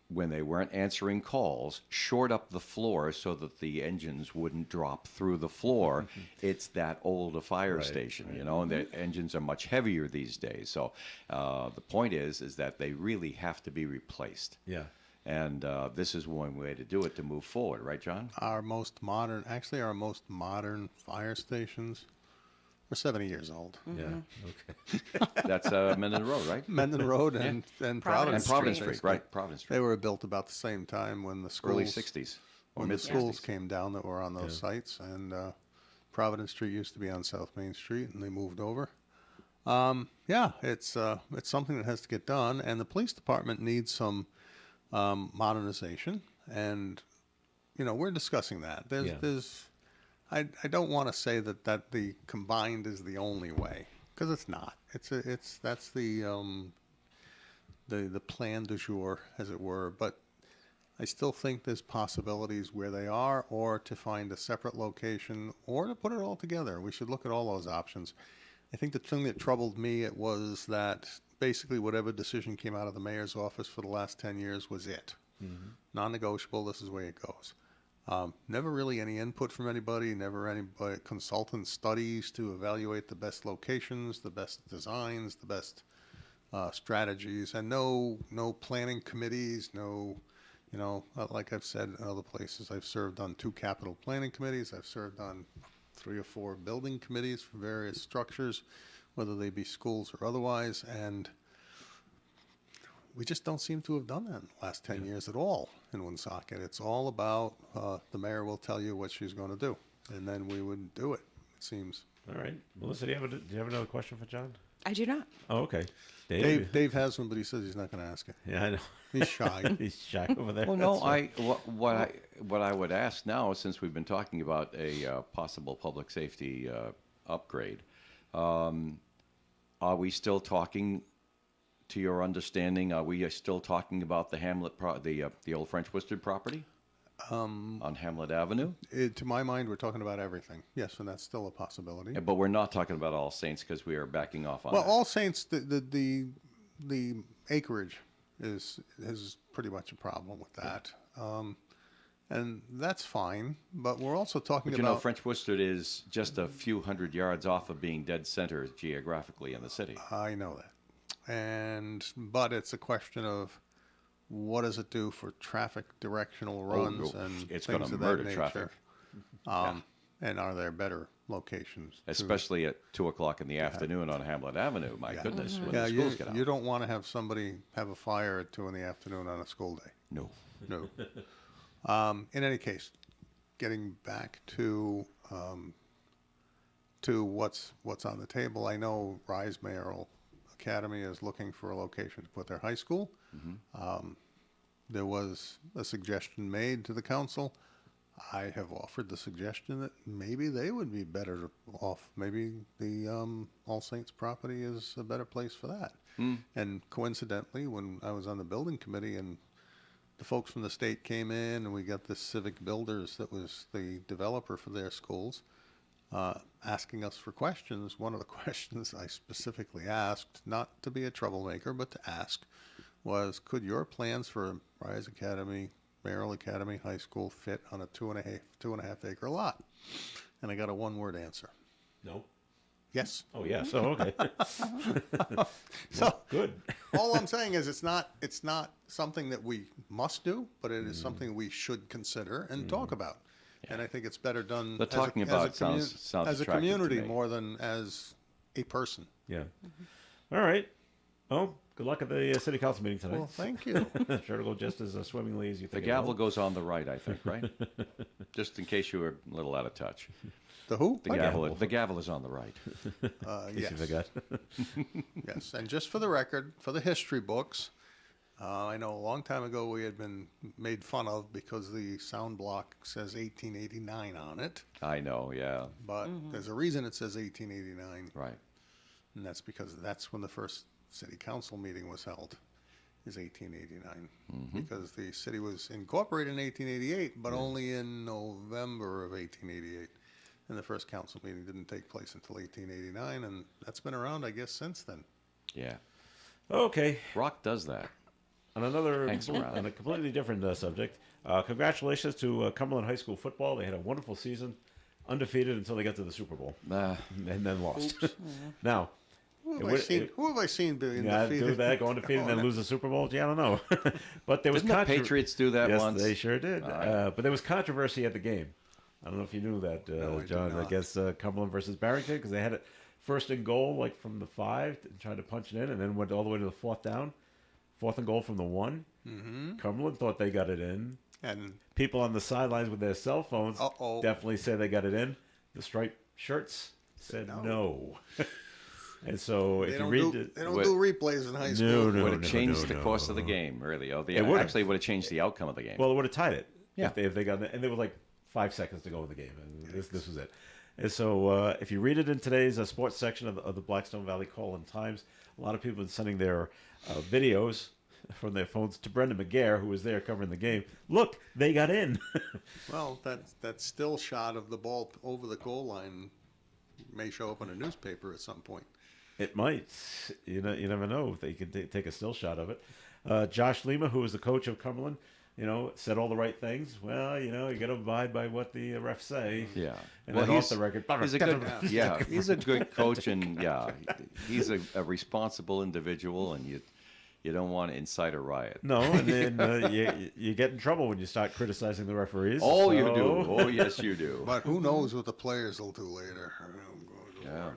when they weren't answering calls, shored up the floor so that the engines wouldn't drop through the floor. It's that old a fire station, and the engines are much heavier these days. So the point is that they really have to be replaced. Yeah. And this is one way to do it to move forward, right, John? Our most modern fire stations are 70 years old. Yeah. Okay. That's Mendon Road, right? Mendon Road and Providence Street, right? Providence Street. They were built about the same time when the schools, Early 60s. Or when the mid schools 60s. came down that were on those sites. And Providence Street used to be on South Main Street, and they moved over. Yeah, it's something that has to get done, and the police department needs some modernization, and we're discussing that. I don't want to say that the combined is the only way, because it's not. That's the plan du jour, as it were, but I still think there's possibilities where they are, or to find a separate location, or to put it all together. We should look at all those options. I think the thing that troubled me, it was that basically whatever decision came out of the mayor's office for the last 10 years was it. Non-negotiable, this is the way it goes. Never really any input from anybody, never any consultant studies to evaluate the best locations, the best designs, the best strategies, and no planning committees, like I've said in other places, I've served on 2 capital planning committees, I've served on 3 or 4 building committees for various structures, whether they be schools or otherwise, and we just don't seem to have done that in the last 10 years at all in Woonsocket. It's all about the mayor will tell you what she's going to do, and then we would do it seems. All right. Melissa, do you have another question for John? I do not. Oh, okay. Dave has one, but he says he's not going to ask it. Yeah, I know. He's shy. He's shy over there. Well, no, That's right. what I would ask now, since we've been talking about a possible public safety upgrade, are we still talking? To your understanding, are we still talking about the Hamlet, the old French Worcester property on Hamlet Avenue? To my mind, we're talking about everything. Yes, and that's still a possibility. But we're not talking about All Saints because we are backing off on Well, that. All Saints, the acreage is pretty much a problem with that, and that's fine. But we're also talking But about French Worcester is just a few hundred yards off of being dead center geographically in the city. I know that. But it's a question of what does it do for traffic directional runs and it's things gonna of murder that nature. traffic. And are there better locations? Especially at 2:00 in the afternoon on Hamlet Avenue. My goodness, when Yeah, the schools get out. you don't want to have somebody have a fire at 2 in the afternoon on a school day. No. No. In any case, getting back to what's on the table, I know Rise Mayoral Academy is looking for a location to put their high school. There was a suggestion made to the council. I have offered the suggestion that maybe they would be better off. Maybe the All Saints property is a better place for that. And coincidentally, when I was on the building committee and the folks from the state came in and we got this Civic Builders that was the developer for their schools, asking us for questions. One of the questions I specifically asked, not to be a troublemaker, but to ask, was could your plans for Rise Academy, Mayoral Academy High School fit on a 2.5 acre lot? And I got a 1-word answer. No. Yes. Oh, yeah. So, okay. So Good. all I'm saying is it's not something that we must do, but it is something we should consider and talk about. And I think it's better done The talking about sounds as a attractive to community me. more than as a person. Yeah. All right. Well, good luck at the city council meeting tonight. Well, thank you. Sure to go just as swimmingly as you The think. gavel goes on the right, I think, right? Just in case you were a little out of touch. The who? The gavel is on the right. Yes. You forgot. Yes. And just for the record, for the history books, I know a long time ago we had been made fun of because the sound block says 1889 on it. I know, yeah. But there's a reason it says 1889. Right. And that's because that's when the first city council meeting was held, is 1889. Because the city was incorporated in 1888, but only in November of 1888. And the first council meeting didn't take place until 1889, and that's been around, I guess, since then. Yeah. Okay. Rock does that. On another, Hangs around. on a completely different subject, congratulations to Cumberland High School football. They had a wonderful season, undefeated until they got to the Super Bowl, and then lost. Now, Who have I seen being defeated? do that, go undefeated, and then lose the Super Bowl? Yeah, I don't know. But there was Didn't the Patriots do that yes, once? They sure did. But there was controversy at the game. I don't know if you knew that, No, I did John, not. against Cumberland versus Barrington, because they had it first and goal, like from the 5, and tried to punch it in, and then went all the way to the 4th down. 4th and goal from the 1. Cumberland thought they got it in. And People on the sidelines with their cell phones definitely say they got it in. The striped shirts said no. And so if They you don't read do, it, they don't do replays in high school. no, would have changed the no. course of the game, really. Oh, It would've. actually would have changed the outcome of the game. well, it would have tied it. Yeah. If they got, and there was like 5 seconds to go in the game, and this was it. And so if you read it in today's sports section of the Blackstone Valley Call-in-Times, a lot of people have been sending their videos from their phones to Brendan McGare, who was there covering the game. Look, they got in. Well, that still shot of the ball over the goal line may show up in a newspaper at some point. It might. You never know if they could take a still shot of it. Josh Lima, who was the coach of Cumberland, said all the right things. Well, you got to abide by what the refs say. Yeah. And Well, then off the record, he's a good, he's a good coach, and he's a responsible individual, and you don't want to incite a riot. No, and then you get in trouble when you start criticizing the referees. Oh, you so- do. Oh, yes, you do. But who knows what the players will do later? Yeah.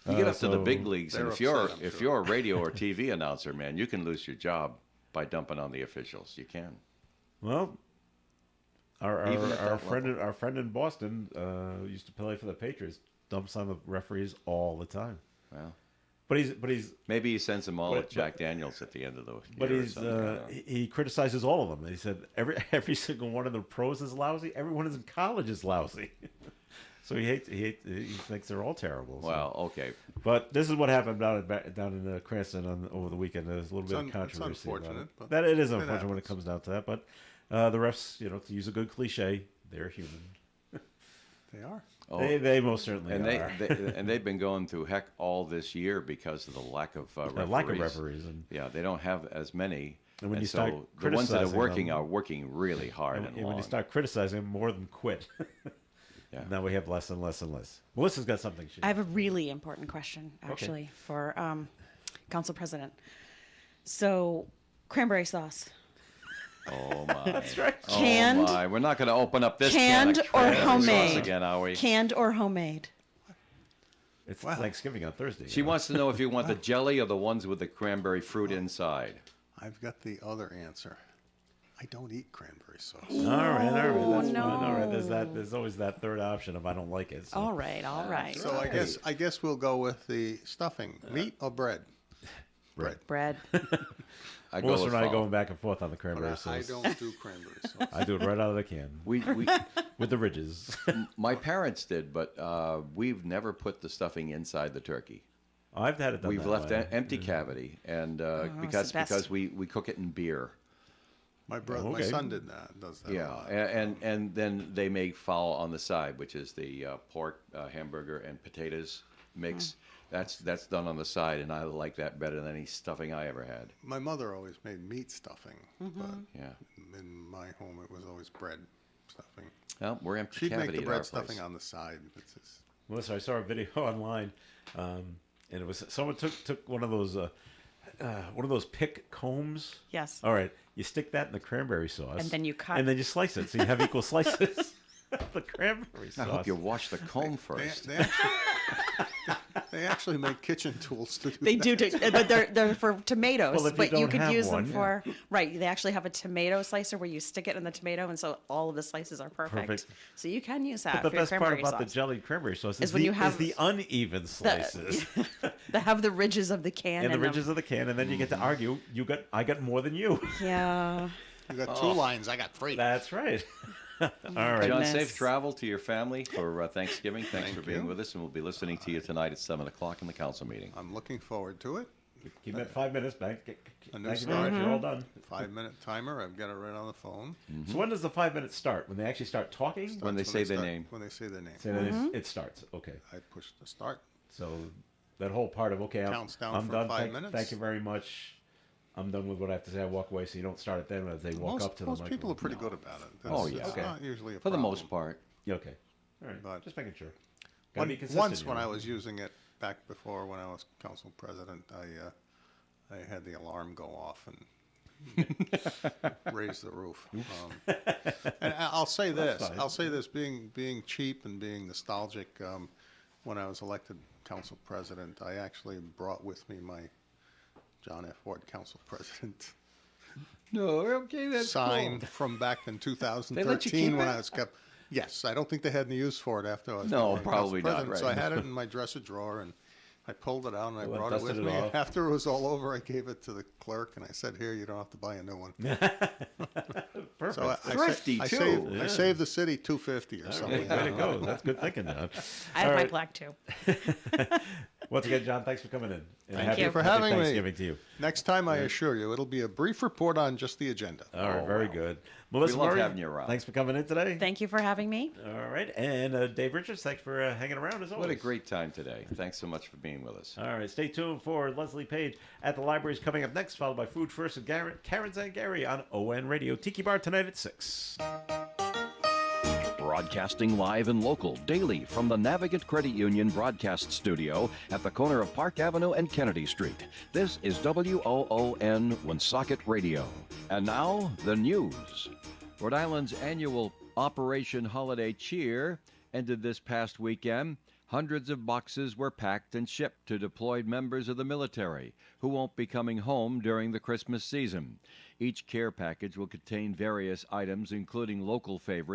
You get up to the so big leagues, and they're if you're upset, I'm if sure. you're a radio or TV announcer, man, you can lose your job by dumping on the officials. You can. Well, Even at our that friend our friend in Boston used to play for the Patriots. Dumps on the referees all the time. Well, But he's maybe he sends them all But- with Jack Daniels at the end of the year. But or he's something, I don't know. he criticizes all of them. He said every single one of the pros is lousy. Everyone in college is lousy. So he thinks they're all terrible. So. Well, okay. But this is what happened down in Cranston over the weekend. There's a little bit of It's controversy. about unfortunate, it. but That it is it unfortunate when it happens. comes down to that. But the refs, to use a good cliche, they're human. They are. Oh, They most certainly and are. they've been going through heck all this year because of the lack of referees. Lack of referees. And, Yeah, they don't have as many. And when you so start the ones that criticizing are working really hard and, when long. you start criticizing them, more than quit. Yeah. Now we have less and less and less. Melissa's got something. I have a really important question, actually, for Council President. So, cranberry sauce. Oh my! That's right. Canned- Oh my! We're not going to open up this Canned can of or cranberry sauce homemade? again, are we? Canned or homemade? It's Thanksgiving on Thursday. She wants to know if you want the jelly or the ones with the cranberry fruit inside. I've got the other answer. I don't eat cranberry sauce. All right, that's fine. no. All right, there's always that third option if I don't like it. So. All right. So I guess we'll go with the stuffing. Meat or bread? Bread. I go Melissa with and I fall. going back and forth on the cranberry But I sauce. don't do cranberry sauce. I do it right out of the can We with the ridges. my parents did, but we've never put the stuffing inside the turkey. I've had it done. We've that left way. an empty cavity, and it's the best. because we cook it in beer. My brother, my Okay. son did that. Does that? a Yeah, lot. and then they make fowl on the side, which is the pork, hamburger, and potatoes mix. That's done on the side, and I like that better than any stuffing I ever had. My mother always made meat stuffing, but Yeah. in my home it was always bread stuffing. Well, we're empty She'd cavity make the at bread our stuffing place. on the side. It's just, Melissa, I saw a video online, and it was someone took one of those pick combs. Yes. All right, you stick that in the cranberry sauce, And then you cut. and then you slice it, so you have equal slices of the cranberry I sauce. hope you wash the comb first. they actually make kitchen tools to do They that. do, but they're for tomatoes. Well, if you but you don't could have use one, them for right. They actually have a tomato slicer where you stick it in the tomato, and so all of the slices are perfect. Perfect. So you can use that But the for your best part cranberry about the sauce. jelly cranberry sauce Is when you have the uneven slices They have the ridges of the can and the in ridges of the can, and then you get to argue. I got more than you. them. Yeah. You got two lines. I got three. That's right. All right. John, Goodness. safe travel to your family for Thanksgiving. Thanks Thank for being you. with us, and we'll be listening to you tonight at 7 o'clock in the council meeting. I'm looking forward to it. Keep it 5 minutes back. A new Thank you very much. start. You're all done. 5-minute timer. I've got it right on the phone. So when does the 5 minutes start? When they actually start talking? When they say their name. When they say their name. Say that it starts. Okay. I push the start. So that whole part of Counts down I'm for done. 5 minutes. Thank you very much. I'm done with what I have to say. I walk away, so you don't start it then as they walk up to the Most people are microphone. pretty good about it. Oh, It's- yeah. It's Okay. not usually a For the problem. most part. Yeah, okay. All right. But- Just making sure. Gotta be consistent, Once you when know. I was using it back before when I was council president, I had the alarm go off and raise the roof. And I'll say this. fine. I'll say this. Being cheap and being nostalgic. When I was elected council president, I actually brought with me my John F. Ford council president No, okay, that's sign from back in keep 2013 when it? I was kept. Yes, I don't think they had any use for it after I was No, council probably not, president. So I right. had it in my dresser drawer, and I pulled it out and I Well, brought it with dusted me. it off. After it was all over, I gave it to the clerk and I said, "Here, you don't have to buy a new one." Perfect. So Thrifty, I too. saved, Yeah. I saved the city $250 or All something. right, way to go. That's good thinking, John. I have All my right. black too. Once again, John, thanks for coming in. And Thank happy, you for happy having me. Thanksgiving to you. Next time, I assure you, it'll be a brief report on just the agenda. All right, Oh, very wow. good. Melissa love Murray, having you around. thanks for coming in today. Thank you for having me. All right, and Dave Richards, thanks for hanging around as always. What a great time today. Thanks so much for being with us. All right, stay tuned for Leslie Page at the Libraries coming up next, followed by Food First and Karen Zangari on ON Radio. Tiki Bar tonight at 6. Broadcasting live and local daily from the Navigant Credit Union broadcast studio at the corner of Park Avenue and Kennedy Street. This is WOON Woonsocket Radio. And now, the news. Rhode Island's annual Operation Holiday Cheer ended this past weekend. Hundreds of boxes were packed and shipped to deployed members of the military who won't be coming home during the Christmas season. Each care package will contain various items, including local favorites